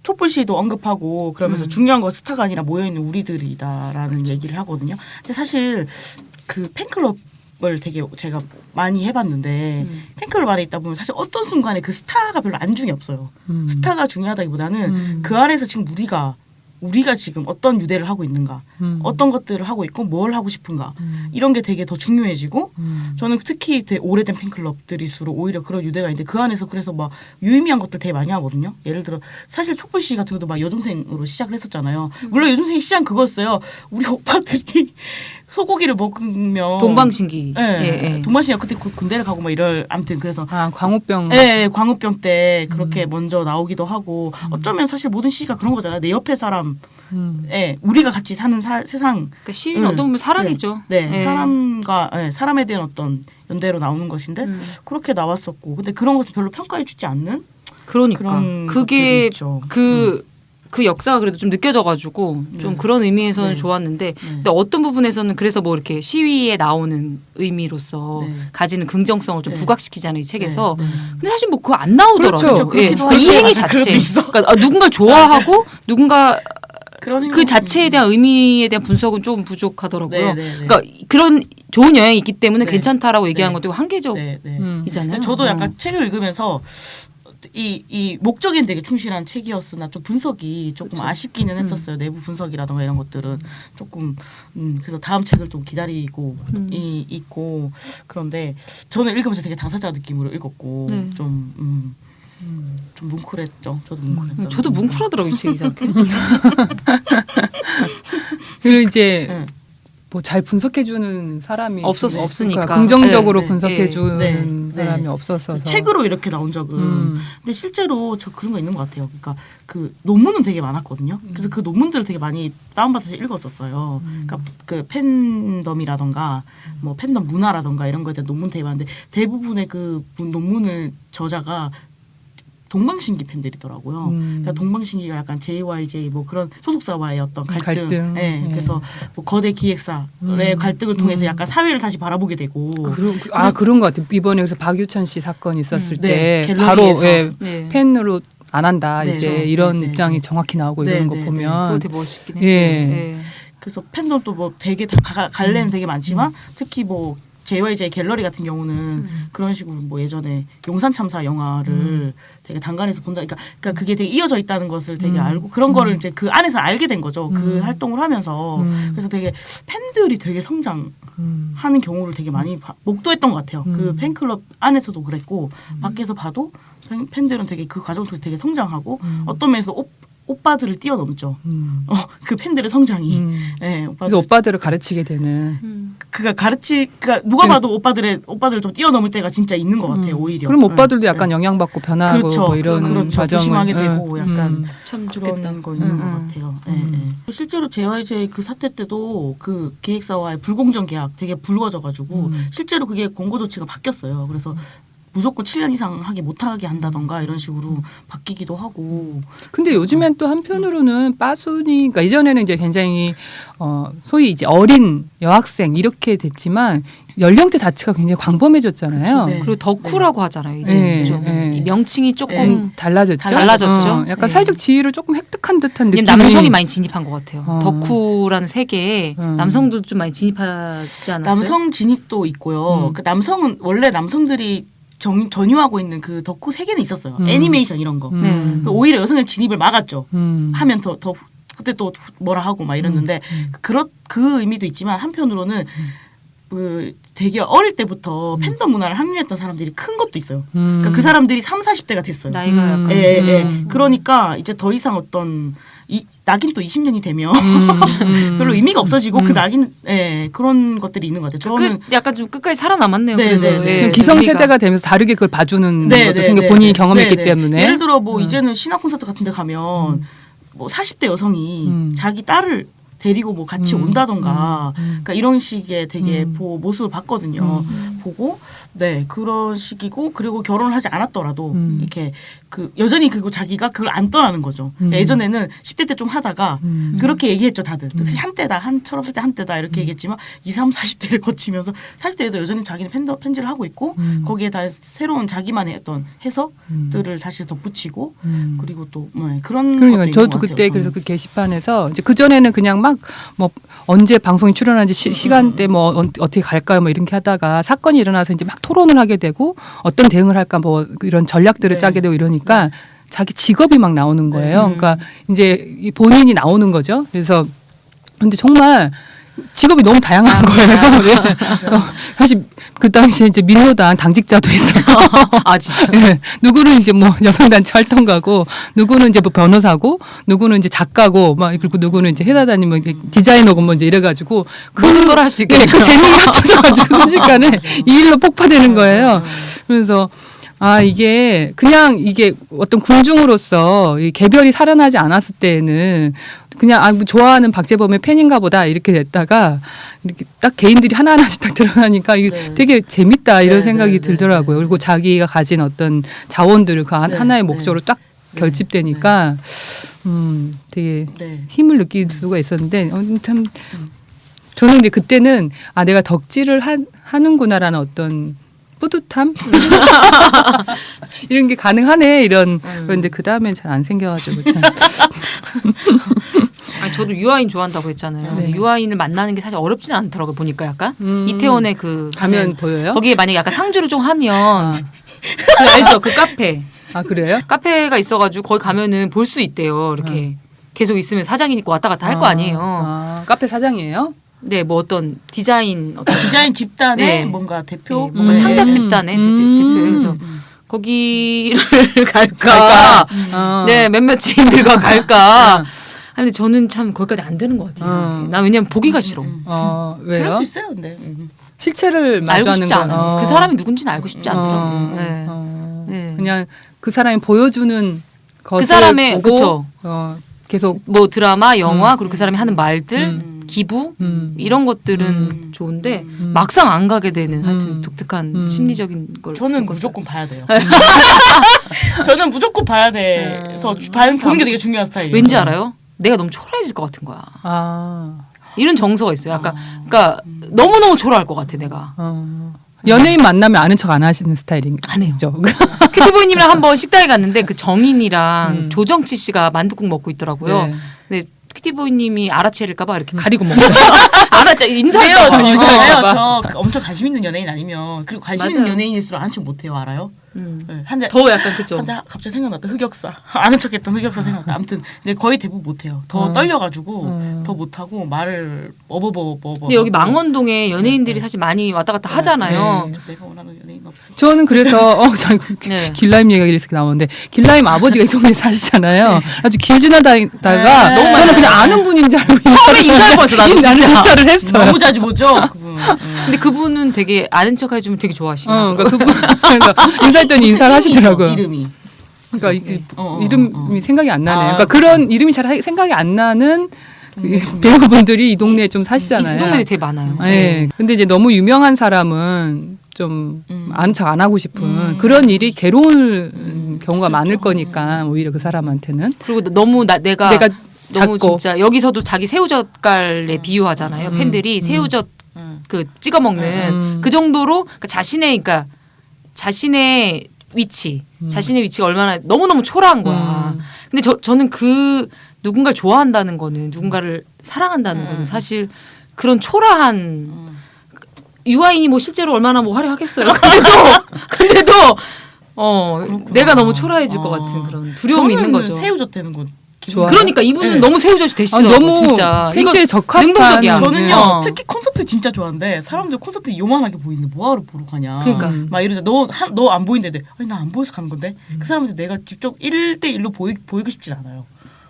촛불시도 언급하고 그러면서 중요한 건 스타가 아니라 모여있는 우리들이다라는 얘기를 하거든요. 근데 사실 그 팬클럽을 되게 제가 많이 해봤는데 팬클럽 안에 있다 보면 사실 어떤 순간에 그 스타가 별로 안중이 없어요. 스타가 중요하다기보다는 그 안에서 지금 우리가 지금 어떤 유대를 하고 있는가, 어떤 것들을 하고 있고 뭘 하고 싶은가 이런 게 되게 더 중요해지고 저는 특히 되게 오래된 팬클럽들일수록 오히려 그런 유대가 있는데 그 안에서 그래서 막 유의미한 것들 되게 많이 하거든요. 예를 들어 사실 촛불 시 같은 것도 막 여중생으로 시작을 했었잖아요. 물론 여중생이 시작은 그거였어요. 우리 오빠들이 소고기를 먹으면
동방신기.
예. 동방신기가 그때 군대를 가고 막 이럴 아무튼 그래서
광우병.
예, 광우병 때 그렇게 먼저 나오기도 하고 어쩌면 사실 모든 시가 그런 거잖아요. 내 옆에 사람, 예, 우리가 같이 사는 세상.
그러니까 시위는 어떤 보면 사랑이죠.
네, 사람에 대한 어떤 연대로 나오는 것인데 그렇게 나왔었고, 근데 그런 것을 별로 평가해주지 않는.
그러니까
그런
그게
있죠.
그 역사가 그래도 좀 느껴져가지고 좀 그런 의미에서는
네.
좋았는데 근데 어떤 부분에서는 그래서 뭐 이렇게 시위에 나오는 의미로서 가지는 긍정성을 좀 부각시키잖아요 이 책에서. 근데 사실 뭐 그거 안 나오더라고요.
그렇죠.
예.
그렇기도
이
하죠.
행위
맞아,
자체.
그것도 있어.
그러니까 누군가 좋아하고 누군가
그런
그 자체에 대한 의미에 대한 분석은 좀 부족하더라고요.
네.
그러니까 그런 좋은 영향이 있기 때문에
네.
괜찮다라고 얘기하는
네.
것도 한계적이잖아요.
근데 저도 약간 책을 읽으면서 이 목적엔 되게 충실한 책이었으나 좀 분석이 조금
그쵸.
아쉽기는 했었어요. 내부 분석이라던가 이런 것들은 조금 그래서 다음 책을 좀 기다리고 있고 그런데 저는 읽으면서 되게 당사자 느낌으로 읽었고
네.
좀 뭉클했죠. 저도 뭉클했죠.
저도 뭉클하더라고요 이 책이 이상하게.
그리고 이제
네.
뭐 잘 분석해주는 사람이
없으니까.
긍정적으로
네, 네.
분석해주는
네.
사람이
네.
없었어서
책으로 이렇게 나온 적은 근데 실제로 저 그런 거 있는 것 같아요. 그러니까 그 논문은 되게 많았거든요. 그래서 그 논문들을 되게 많이 다운받아서 읽었었어요. 그러니까 그 팬덤이라던가 뭐 팬덤 문화라던가 이런 거에 대한 논문 되게 많은데 대부분의 그 논문을 저자가 동방신기 팬들이더라고요. 그러니까 동방신기가 약간 JYJ 뭐 그런 소속사와의 어떤 갈등. 예. 그래서 뭐 거대 기획사의 갈등을 통해서 약간 사회를 다시 바라보게 되고.
그런 것 같아요. 이번에 그래서 박유천 씨 사건 있었을 때
네,
바로
갤러리에서.
네.
팬으로 안 한다
네,
이제
네,
이런
네,
입장이
네.
정확히 나오고
네,
이러는 거
네,
보면
그거 되게 멋있긴 해요.
예.
네.
그래서 팬덤도 뭐 되게 갈래는 되게 많지만 특히 뭐 JYJ 갤러리 같은 경우는 그런 식으로 뭐 예전에 용산 참사 영화를 되게 단간에서 본다. 그러니까 그게 되게 이어져 있다는 것을 되게 알고 그런 거를 이제 그 안에서 알게 된 거죠. 그 활동을 하면서 그래서 되게 팬들이 되게 성장하는 경우를 되게 많이 목도했던 것 같아요. 그 팬클럽 안에서도 그랬고 밖에서 봐도 팬들은 되게 그 과정 속에서 되게 성장하고 어떤 면에서 오빠들을 뛰어넘죠. 그 팬들의 성장이. 네,
그래서 오빠들을 가르치게 되는.
그러니까 누가 봐도 오빠들을 좀 뛰어넘을 때가 진짜 있는 것 같아요. 오히려.
그럼 오빠들도 약간 영향받고 변하고
그렇죠.
뭐 이런
그렇죠.
과정을
조심하게 되고 약간
참
그런
좋겠다.
거 있는 것 같아요. 실제로 JYJ 그 사태 때도 그 기획사와의 불공정 계약 되게 불거져가지고 실제로 그게 공고 조치가 바뀌었어요. 그래서 무조건 7년 이상 하게 못하게 한다던가 이런 식으로 바뀌기도 하고.
근데 요즘엔 또 한편으로는 빠순이, 그러니까 이전에는 이제 굉장히 소위 이제 어린 여학생 이렇게 됐지만 연령대 자체가 굉장히 광범해졌잖아요.
그쵸, 네.
그리고 덕후라고 하잖아요. 이제
네,
좀
네.
이 명칭이 조금
달라졌죠.
달라졌죠.
약간
네.
사회적 지위를 조금 획득한 듯한 느낌이.
왜냐면 남성이 많이 진입한 것 같아요. 덕후라는 세계에 남성도 좀 많이 진입하지 않았어요?
남성 진입도 있고요. 그 남성은 원래 남성들이 전유하고 있는 그 덕후 세계는 있었어요. 애니메이션 이런 거.
네.
오히려 여성의 진입을 막았죠. 하면 더 그때 또 뭐라 하고 막 이랬는데 그 의미도 있지만 한편으로는 그 되게 어릴 때부터 팬덤 문화를 항유했던 사람들이 큰 것도 있어요. 그러니까 그 사람들이 30, 40대가 됐어요.
나이가 약간
예. 그러니까 이제 더 이상 어떤 낙인 또 20년이 되면 별로 의미가 없어지고 그 낙인 그런 것들이 있는 것 같아요. 저는
약간 좀 끝까지 살아남았네요.
네,
그래서
네, 네.
예,
기성세대가 되면서 다르게 그걸 봐주는 것도 생겨 본인이 경험했기 때문에.
예를 들어 뭐 이제는 신화 콘서트 같은 데 가면 뭐 40대 여성이 자기 딸을 데리고 뭐 같이 온다던가 그러니까 이런 식의 되게 모습을 봤거든요. 보고 네 그런 식이고 그리고 결혼을 하지 않았더라도
음.
이렇게 그 여전히 그리고 자기가 그걸 안 떠나는 거죠. 예전에는 10대 때 좀 하다가 그렇게 얘기했죠 다들. 한때다 한 철없을 때 한때다 이렇게 얘기했지만 20, 30, 40대를 거치면서 40대에도 여전히 자기는 편집을 하고 있고 거기에 다 새로운 자기만의 어떤 해석들을 다시 덧붙이고 그리고 또 뭐 그런
그러니까
것도 있는
저도
것 같아요,
그때
저는.
그래서 그 게시판에서 이제 그 전에는 그냥 막 뭐 언제 방송이 출연하는지 시간대 뭐 어떻게 갈까요 뭐 이렇게 하다가 사건이 일어나서 이제 막 토론을 하게 되고 어떤 대응을 할까 뭐 이런 전략들을
네.
짜게 되고 이러니까 자기 직업이 막 나오는 거예요. 그러니까 이제 이 본인이 나오는 거죠. 그래서 근데 정말 직업이 너무 다양한 거예요. 네. 사실 그 당시에 이제 민노당 당직자도 있었고,
아 진짜.
네. 누구는 이제 뭐 여성단체 활동가고, 누구는 이제 뭐 변호사고, 누구는 이제 작가고, 막 그리고 누구는 이제 회사 다니면 이렇게 디자이너고 뭐 이제 이래가지고
모든 걸 할 수 있게
그 재능이 합쳐져가지고 순식간에 이 일로 폭파되는 거예요. 그래서 아 이게 그냥 이게 어떤 군중으로서 이 개별이 살아나지 않았을 때에는 그냥 아 뭐 좋아하는 박재범의 팬인가 보다 이렇게 됐다가 이렇게 딱 개인들이 하나하나씩 딱 들어가니까 이게
네.
되게 재밌다 이런
네,
생각이
네,
들더라고요.
네.
그리고 자기가 가진 어떤 자원들을 그
네,
하나의
네.
목적으로 딱
네.
결집되니까 되게
네.
힘을 느낄 수가 있었는데 참 저는 이제 그때는 아 내가 덕질을 하는구나라는 어떤 뿌듯함 이런 게 가능하네 이런 그런데 그 다음엔 잘 안 생겨가지고 참.
아니 저도 유아인 좋아한다고 했잖아요.
네.
근데 유아인을 만나는 게 사실 어렵진 않더라고요. 보니까 약간
음.
이태원의 그
가면
하는
보여요?
거기에 만약에 약간 상주를 좀 하면
아.
그 알죠? 그 카페
아 그래요?
카페가 있어가지고 거기 가면은 볼 수 있대요. 이렇게 계속 있으면 사장이니까 왔다 갔다 할 거 아니에요.
아, 카페 사장이에요?
네, 뭐 어떤 디자인 어떤
디자인 집단의
네.
뭔가 대표
네, 뭔가 창작 집단의 대표예요. 그래서 거기를 갈까? 네, 몇몇 지인들과 갈까? 근데 저는 참 거기까지 안 되는 것 같아요. 이상하게. 나 왜냐면 보기가 싫어.
왜요?
그럴 수 있어요, 근데.
실체를
알고
마주하는
싶지
건,
않아요. 그 사람이 누군지는 알고 싶지 않더라고요. 네. 네.
그냥 그 사람이 보여주는 것을
그 사람의
보고
그쵸.
계속
뭐 드라마, 영화 그리고 그 사람이 하는 말들, 기부 이런 것들은 좋은데 막상 안 가게 되는 하여튼 독특한 심리적인 걸
저는
겪었어요.
무조건 봐야 돼요. 저는 무조건 봐야 돼서 보는 게 되게 중요한 스타일이에요.
왠지 알아요? 내가 너무 초라해질 것 같은 거야. 이런 정서가 있어요. 약간 그러니까 너무너무 초라할 것 같아 내가.
연예인 만나면 아는 척 안 하시는 스타일인
안 해요.
거죠?
큐티보이님이랑 한번 식당에 갔는데 그 정인이랑 조정치 씨가 만둣국 먹고 있더라고요.
네.
근데 큐티보이님이 알아채릴까봐 이렇게 가리고 먹어요. 알아채 인사해요.
저 엄청 관심 있는 연예인 아니면 그리고 관심 있는
맞아요.
연예인일수록 아는 척 못해요, 알아요? 네, 한데
더 약간 그죠.
한데 갑자기 생각났다. 흑역사 아는 척했던 흑역사 생각났다. 아무튼 근데 거의 대부분 못해요. 더 떨려가지고 더 못하고 말을 어버버버버.
근데 여기 망원동에 연예인들이 사실 많이 왔다 갔다 하잖아요.
내가 원하는 연예인 없어.
저는 그래서
네.
길라임 얘기가 이렇게 나오는데 길라임 아버지가 이 동네에 사시잖아요. 아주 길 지나다가
네.
저는 그냥 아는 분인 줄 알고
처음에 인사를 봤어. 나도
나는
진짜.
인사를 했어요.
너무 자주 보죠. 그분.
근데 그분은 되게 아는 척 해주면 되게 좋아하시나.
그러니까 인사했더니 인사를 하시더라고요.
이름이.
그러니까 이게
어,
이름이 생각이 안 나네요.
아,
그러니까 그런 이름이 잘 생각이 안 나는 배우분들이 이 동네에 좀 사시잖아요.
이 동네에 되게 많아요.
네. 근데 이제 너무 유명한 사람은 좀 아는 척 안 하고 싶은 그런 일이 괴로운 경우가 많을 거니까 오히려 그 사람한테는
그리고 너무 내가 너무
작고.
진짜 여기서도 자기 새우젓갈에 비유하잖아요. 팬들이 새우젓 그 찍어 먹는 그 정도로 그러니까 자신의 위치, 자신의 위치가 얼마나 너무너무 초라한 거야. 근데 저는 그 누군가를 좋아한다는 거는 누군가를 사랑한다는 거는 사실 그런 초라한 유아인이 뭐 실제로 얼마나 뭐 화려하겠어요. 근데도 내가 너무 초라해질 것 같은 그런 두려움이 있는 거죠.
새우젓 되는 건
좋아요.
그러니까 이분은
네.
너무 새우젓이 되시더라고
너무
진짜.
팬질에 적합한
능동적이야.
저는요 특히 콘서트 진짜 좋아하는데 사람들 콘서트 요만하게 보이는데 뭐하러 보러 가냐.
그러니까.
막 이러자 너 안 보이는데 아니 나 안 보여서 가는 건데 그 사람한테 내가 직접 1대1로 보이고 싶진 않아요.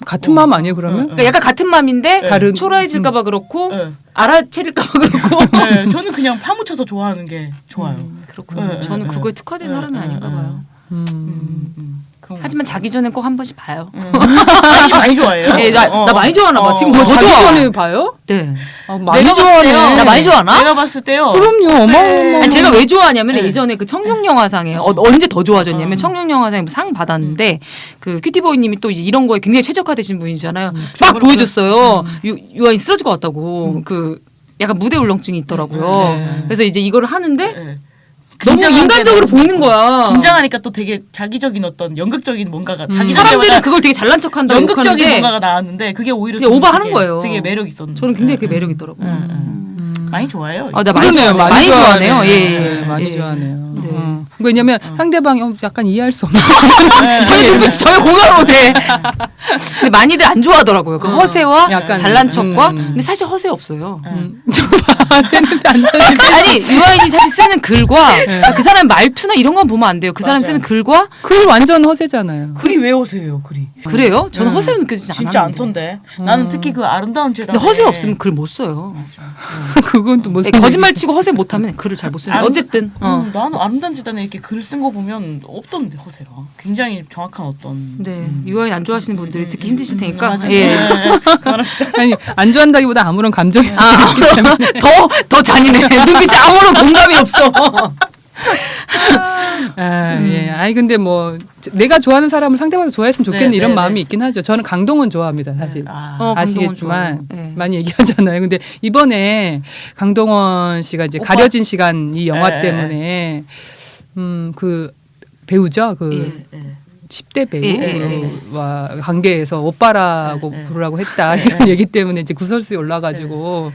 같은 마음 아니에요 그러면?
그러니까 약간 같은 맘인데
다른
초라해질까봐 그렇고
네.
알아채릴까봐 그렇고.
네, 저는 그냥 파묻혀서 좋아하는 게 좋아요.
그렇군요. 저는 그거에 특화된 사람이 아닌가 봐요. 하지만 자기 전에 꼭 한 번씩 봐요.
많이 좋아해요.
네, 나 많이 좋아하나 봐. 지금 뭐
더
더 좋아.
좋아해 봐요?
네.
많이
내가 봤을 때요.
좋아하네.
나 많이 좋아하나?
내가 봤을 때요.
그럼요. 어마어마.
아니, 제가 왜 좋아하냐면
네.
예전에 그 청룡영화상에 언제 더 좋아졌냐면 청룡영화상에 상 받았는데 그 큐티보이님이 또 이제 이런 거에 굉장히 최적화되신 분이잖아요. 막 보여줬어요. 유아인 쓰러질 것 같다고. 그 약간 무대 울렁증이 있더라고요.
네.
그래서 이제 이거를 하는데
네.
너무 인간적으로 보이는 거야.
긴장하니까 또 되게 자기적인 어떤 연극적인 뭔가가 자기
사람들은 그걸 되게 잘난 척한다고
연극적인
욕하는데
뭔가가 나왔는데 그게 오히려
그게
저는
오버하는
되게-
거예요.
되게 매력 있었는데.
저는 굉장히 그게 매력 있더라고요.
많이 좋아해요.
아, 나 많이
그러네요.
좋아하네요. 많이 좋아하네요. 예,
네,
예.
많이
예.
좋아하네요.
네.
왜냐면 상대방이 약간 이해할 수 없는.
저희 눈빛이 전혀 공감을 못해. 근데 많이들 안 좋아하더라고요. 그 허세와
약간,
잘난 척과. 근데 사실 허세 없어요.
안
아니 유아인이 사실 쓰는 글과 그 사람 말투나 이런 건 보면 안 돼요. 그 사람
맞아요.
쓰는 글과
그 완전 허세잖아요.
글이 왜 오세요, 글이?
그래요? 저는 허세로 느껴지지 않았는데.
진짜 않던데. 나는 특히 그 아름다운 재단.
근데 허세 없으면 글 못 써요.
그건 또 무슨
거짓말 치고 허세 못하면 글을 잘 못 쓰는. 어쨌든.
나는 아름다운 재단에 이렇게 글 쓴 거 보면 없던데 허세가. 굉장히 정확한 어떤.
네 유아인 안 좋아하시는 분들이 듣기 힘드실 테니까.
맞아요.
예.
네. 그만합시다.
아니 안 좋아한다기보다 아무런 감정이
더 잔인해. 눈빛이 아무런 공감이 없어.
예. 아니 근데 뭐 내가 좋아하는 사람을 상대방도 좋아했으면 좋겠는
네,
이런
네,
마음이
네.
있긴 하죠. 저는 강동원 좋아합니다, 사실.
아,
아시겠지만
네.
많이 얘기하잖아요. 근데 이번에 강동원 씨가 이제
오빠.
가려진 시간 이 영화
네.
때문에 그 배우죠. 그
예.
네.
10대
예.
배우와 관계에서 오빠라고
네.
부르라고 했다 이런 얘기 때문에 이제 구설수에 올라가지고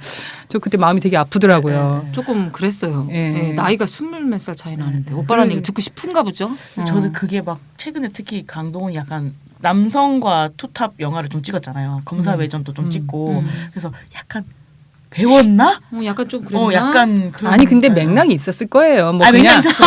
저 그때 마음이 되게 아프더라고요.
조금 그랬어요.
예.
예, 나이가 20몇 살 차이 나는데 오빠라는 얘기 듣고 싶은가 보죠.
근데 저는 그게 막 최근에 특히 강동원이 약간 남성과 투탑 영화를 좀 찍었잖아요. 검사외전도 좀 찍고 그래서 약간 배웠나?
약간 좀 그랬나?
약간 그런.
아니 근데
네.
맥락이 있었을 거예요. 뭐
아
그냥
맥락이 있었어.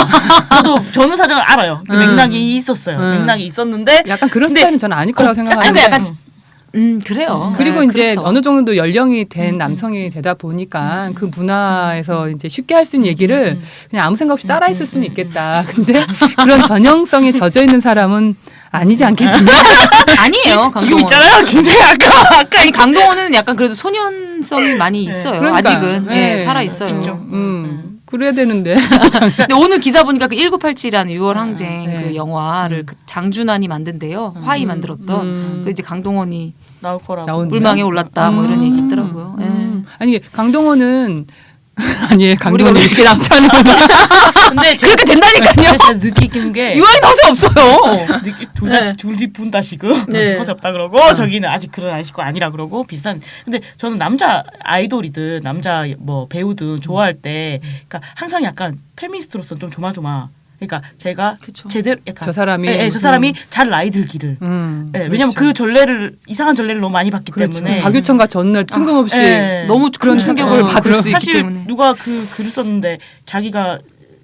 저도 전후 사정을 알아요. 그 맥락이 있었어요. 맥락이 있었는데
약간 그런
근데
스타일은 저는 아닐 거라고
아니,
생각하는데.
근데 약간 그래요.
그리고
네,
이제
그렇죠.
어느 정도 연령이 된 남성이 되다 보니까 그 문화에서 이제 쉽게 할 수 있는 얘기를 그냥 아무 생각 없이 따라했을 수는 있겠다. 근데 그런 전형성에 젖어 있는 사람은 아니지 않겠습니까?
아니에요.
지금
강동원.
있잖아요. 굉장히 아까
아니 강동원은 약간 그래도 소년성이 많이 있어요.
그러니까.
아직은
네.
살아 있어요.
있죠.
그래야 되는데.
근데 오늘 기사 보니까 그 1987이라는 6월 항쟁
네.
그 영화를 그 장준환이 만든데요. 화이 만들었던 그 이제 강동원이
나올 거라고.
나온-
물망에 올랐다 뭐 이런 얘기 있더라고요. 예.
아니 강동원은 아니
우리가
강동원
왜
이렇게 추천을
근데 제가
그렇게 된다니까요.
진짜 느끼는 게
유아인 허세 없어요.
둘집 분다 지금
네.
허세 없다 그러고 저기는 아직 그런 아직거 아니라 그러고 비슷한. 근데 저는 남자 아이돌이든 남자 뭐 배우든 좋아할 때 그러니까 항상 약간 페미니스트로서 좀 조마조마. 그러니까 제가
그쵸.
제대로 약간
저 사람이
저 사람이 잘 나이 들기를. 왜냐면 그 전례를 이상한 전례를 너무 많이 봤기
그렇죠.
때문에.
박유천과 전날 뜬금없이
네.
너무 큰 충격을 받을
그런-
수 있기
사실
때문에.
누가 그 글을 썼는데 자기가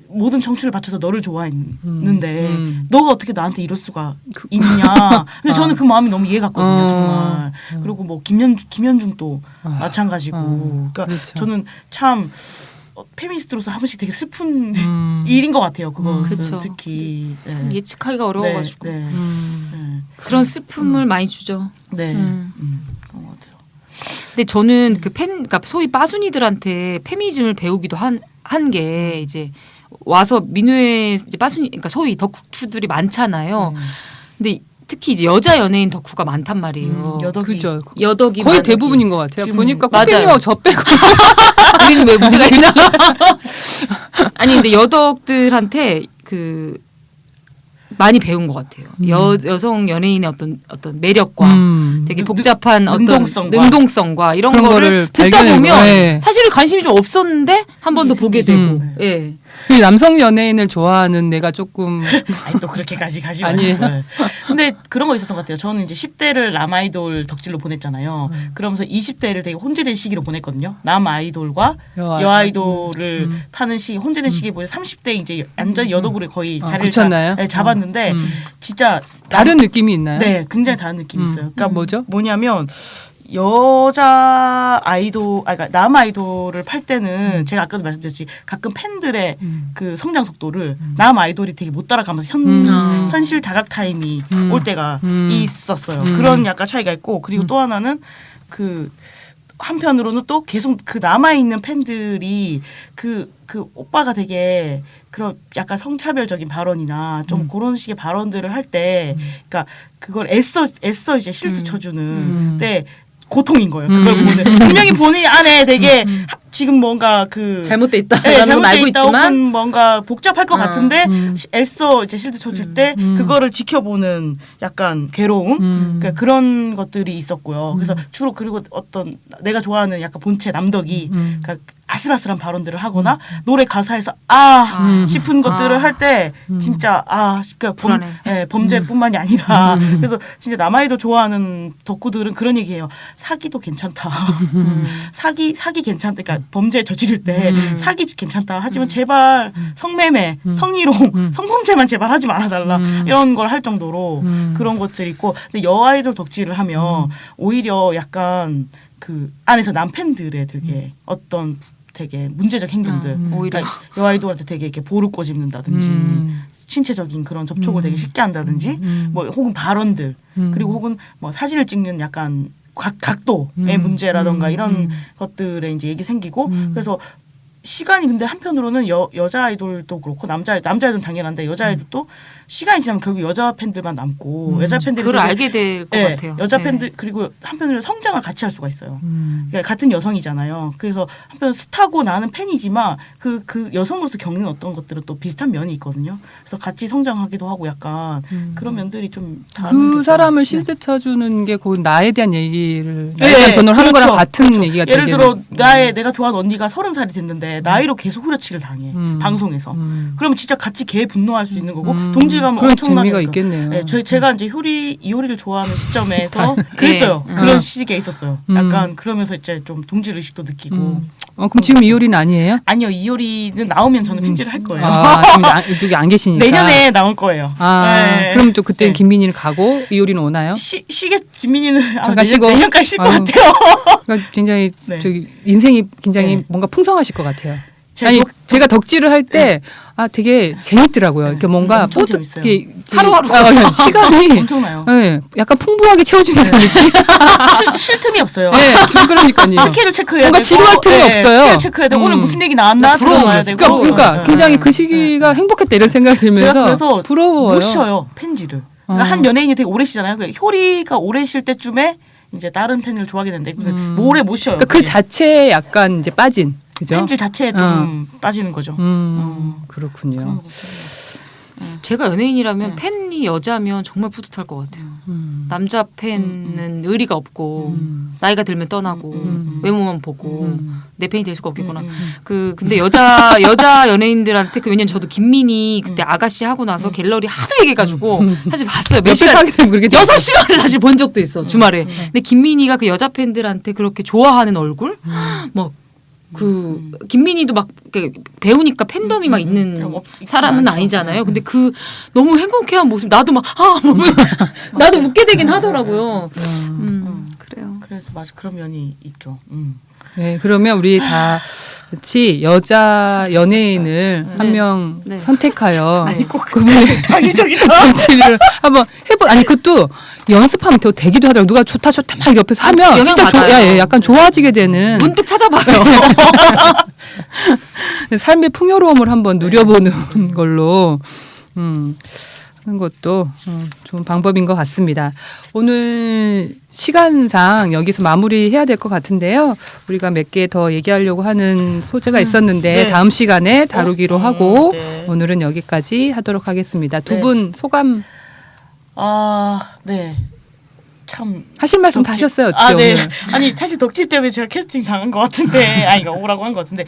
모든 청춘을 바쳐서 너를 좋아했는데 너가 어떻게 나한테 이럴 수가 있냐. 근데 저는 그 마음이 너무 이해가 갔거든요. 정말. 그리고 뭐 김현중도 마찬가지고. 그러니까
그렇죠.
저는 참 페미니스트로서 한 번씩 되게 슬픈 일인 것 같아요. 그것은
그쵸.
특히.
참 예측하기가 어려워가지고
네.
그런 슬픔을 많이 주죠.
네.
음.
그런 것 같아요.
근데 저는 그러니까 소위 빠순이들한테 페미니즘을 배우기도 한 게 이제 와서 민우의 이제 빠순이, 그러니까 소위 덕후들이 많잖아요. 근데 특히 이제 여자 연예인 덕후가 많단 말이에요.
여덕이.
그죠.
여덕이
거의
많은
대부분인 것 같아요.
지금
보니까
맞아요.
꽃게님하고 저 빼고
우리는 왜 문제가 있나? 아니 근데 여덕들한테 그 많이 배운 것 같아요. 여성 연예인의 어떤 매력과 되게 복잡한 어떤 능동성과 이런
그런
거를
거를
듣다
발견해서,
보면
네.
사실 관심이 좀 없었는데 한 번 더 보게 되고. 예.
이 남성 연예인을 좋아하는 내가 조금
아니 또 그렇게까지 가지
아니에요.
마시고. 근데 그런 거 있었던 것 같아요. 저는 이제 10대를 남아이돌 덕질로 보냈잖아요. 그러면서 20대를 되게 혼재된 시기로 보냈거든요. 남아이돌과 여아이돌을 파는 시기, 혼재된 시기에 보여 30대 이제 완전 여덕으로 거의 자리를
붙였나요?
잡았는데 진짜
다른 느낌이 있나요?
네, 굉장히 다른 느낌이 있어요. 그러니까
뭐죠?
뭐냐면 여자 아이돌, 그러니까 남 아이돌을 팔 때는 제가 아까도 말씀드렸지 가끔 팬들의 그 성장 속도를 남 아이돌이 되게 못 따라가면서 현실 다각 타임이 올 때가 있었어요. 그런 약간 차이가 있고 그리고 또 하나는 그 한편으로는 또 계속 그 남아있는 팬들이 그 오빠가 되게 그런 약간 성차별적인 발언이나 좀 그런 식의 발언들을 할 때 그러니까 그걸 애써 이제 실드 쳐주는 때 고통인 거예요. 그걸 보는 분명히 본인 안에 되게 지금 뭔가 그
잘못돼 있다라는
네,
건
잘못돼
알고
있다
있지만
혹은 뭔가 복잡할 것 같은데 애써 이제 실드 쳐줄 때 그거를 지켜보는 약간 괴로움 그러니까 그런 것들이 있었고요. 그래서 주로 그리고 어떤 내가 좋아하는 약간 본체 남덕이 그러니까 아슬아슬한 발언들을 하거나 노래 가사에서 싶은 것들을 할 때 진짜 그러니까 범죄뿐만이 아니라 그래서 진짜 남아이도 좋아하는 덕후들은 그런 얘기해요. 사기도 괜찮다. 사기 괜찮다. 그러니까 범죄 저지를 때 사기 괜찮다. 하지만 제발 성매매, 성희롱, 성범죄만 제발 하지 말아달라. 이런 걸 할 정도로 그런 것들이 있고 근데 여아이돌 덕질을 하면 오히려 약간 그 안에서 남팬들의 되게 어떤 되게 문제적 행동들
오히려
그러니까 여아이돌한테 되게 이렇게 볼을 꼬집는다든지 신체적인 그런 접촉을 되게 쉽게 한다든지 뭐 혹은 발언들 그리고 혹은 뭐 사진을 찍는 약간 각도의 문제라던가 이런 것들에 이제 얘기 생기고 그래서 시간이 근데 한편으로는 여자 아이돌도 그렇고 남자 아이돌은 당연한데 여자 아이돌도 시간이 지나면 결국 여자 팬들만 남고 여자 팬들이
그걸 알게 될 것 같아요.
여자
네.
팬들 그리고 한편으로 성장을 같이 할 수가 있어요. 그러니까 같은 여성이잖아요. 그래서 한편 스타고 나는 팬이지만 그 여성으로서 겪는 어떤 것들은 또 비슷한 면이 있거든요. 그래서 같이 성장하기도 하고 약간 그런 면들이 좀 다른
그
게
사람을
좀-
실드 쳐주는 게 그 나에 대한 얘기를 나에
네,
대한 변호를 하는
그렇죠.
거랑 같은
그렇죠.
얘기가
예를
되게
들어 내가 좋아하는 언니가 30살이 됐는데 나이로 계속 후려치기를 당해 방송에서 그러면 진짜 같이 개 분노할 수 있는 거고 동질감은
그런
엄청나게
재미가 있겠네요.
네, 제가 이제 이효리를 좋아하는 시점에서 그랬어요.
네.
그런 시기가 있었어요. 약간 그러면서 이제 좀 동질 의식도 느끼고
그럼 지금 이효리는 아니에요?
아니요 이효리는 나오면 저는 팬지를 할 거예요.
지금 이쪽에 안 계시니까.
내년에 나올 거예요. 네.
그럼 또 그때는
네.
김민희는 가고 이효리는 오나요?
시계 김민희는
잠깐 쉬고.
내년까지 쉴 것
아유.
같아요.
그러니까 굉장히
네.
저기 인생이 굉장히
네.
뭔가 풍성하실 것 같아요.
제가
아니
또-
제가 덕질을 할 때 되게 재밌더라고요. 이렇게 뭔가
엄청 재밌어요.
하루하루
시간이
엄청나요.
네, 약간 풍부하게 채워진다는 느낌.
쉴 틈이 없어요.
네, 좀 그러니까요.
스케줄 체크해야
뭔가
되고
지루할 틈이 없어요.
스케줄 체크해야 되고 오늘 무슨 얘기 나왔나 들어봐야 되고
그러니까 굉장히 그 시기가 행복했다 이런 생각이 들면서
제가 그래서
부러워요.
못 쉬어요 팬지를. 그러니까 한 연예인이 되게 오래 쉬잖아요. 그러니까 효리가 오래 쉴 때쯤에 이제 다른 팬을 좋아하게 되는데 오래 못 쉬어요.
그러니까 그 자체에 약간 이제 빠진 그죠?
팬질 자체에 좀 빠지는 거죠.
그렇군요.
그런 거.
제가 연예인이라면 팬이 여자면 정말 뿌듯할 것 같아요. 남자 팬은 의리가 없고 나이가 들면 떠나고 외모만 보고 내 팬이 될 수가 없겠구나. 근데 여자 연예인들한테 왜냐면 저도 김민희 그때 아가씨 하고 나서 갤러리 하도 얘기해가지고 사실 봤어요. 몇 시간
하게 되면 그렇게
6시간을 사실 본 적도 있어 주말에. 근데 김민희가 그 여자 팬들한테 그렇게 좋아하는 얼굴 막 김민희도 막 배우니까 팬덤이 막 있는 사람은 아니잖아요. 근데 그 너무 행복해한 모습 나도 막 나도 웃게 되긴 하더라고요. 그래요.
그래서 맞아 그런 면이 있죠.
네, 그러면 우리 다 같이 여자 연예인을 한 명
네.
선택하여
아니 꼭
그분의
자기적이다.
덕질을 한번 아니 그것도 연습하면 더 되기도 하더라고. 누가 좋다 막 옆에서 하면
영향
진짜
받아요.
약간 좋아지게 되는
문득 찾아봐요.
삶의 풍요로움을 한번 누려보는 걸로 하는 것도 좋은 방법인 것 같습니다. 오늘 시간상 여기서 마무리해야 될 것 같은데요. 우리가 몇 개 더 얘기하려고 하는 소재가 있었는데
네.
다음 시간에 다루기로 하고
네.
오늘은 여기까지 하도록 하겠습니다. 두
네.
분 소감
네. 참
하실 말씀 다 하셨어요. 어떻게
네.
오늘.
아니 사실 덕질 때문에 제가 캐스팅 당한 것 같은데 이거 오라고 한 것 같은데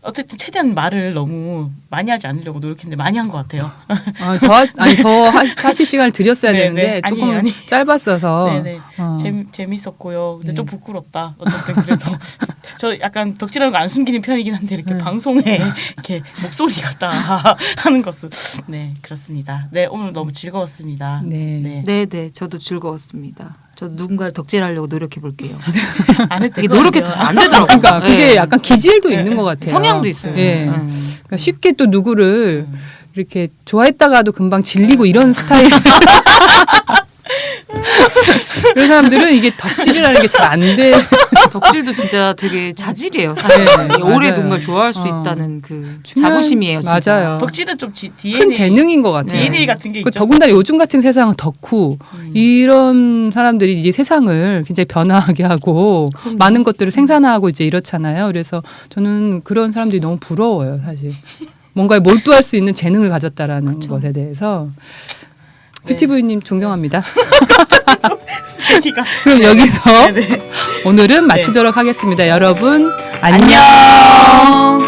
어쨌든 최대한 말을 너무 많이 하지 않으려고 노력했는데 많이 한 것 같아요.
더 하실 시간을 드렸어야
네,
되는데
네.
조금
아니.
짧았어서
네네 재밌었고요. 근데 좀 부끄럽다. 어쨌든 그래도 저 약간 덕질하는 거 안 숨기는 편이긴 한데 이렇게 방송에 이렇게 목소리 갖다 하는 것은 그렇습니다. 네 오늘 너무 즐거웠습니다.
네.
네, 저도 즐거웠습니다. 저 누군가를 덕질하려고 노력해 볼게요.
안 했을
이게
것
노력해도
같아요.
잘 안 되더라고요.
그러니까 그게
네.
약간 기질도
네.
있는 것 같아요.
성향도 있어요.
예.
네.
그러니까 쉽게 또 누구를 이렇게 좋아했다가도 금방 질리고 이런 스타일. 그런 사람들은 이게 덕질이라는 게 잘 안 돼.
덕질도 진짜 되게 자질이에요. 사실
네,
오래
맞아요.
누군가를 좋아할 수
어.
있다는 그
중요한-
자부심이에요. 진짜.
맞아요.
덕질은 좀 DNA
큰 재능인 것 같아요.
DNA 같은 게
그
있죠.
더군다나 요즘 같은 세상은 덕후 이런 사람들이 이제 세상을 굉장히 변화하게 하고
그럼요.
많은 것들을 생산하고 이제 이렇잖아요. 그래서 저는 그런 사람들이 너무 부러워요, 사실. 뭔가에 몰두할 수 있는 재능을 가졌다라는
그쵸.
것에 대해서
네.
뷰티부인님 존경합니다.
제기가
그럼 여기서
네네.
오늘은 마치도록 하겠습니다. 여러분 안녕.
안녕.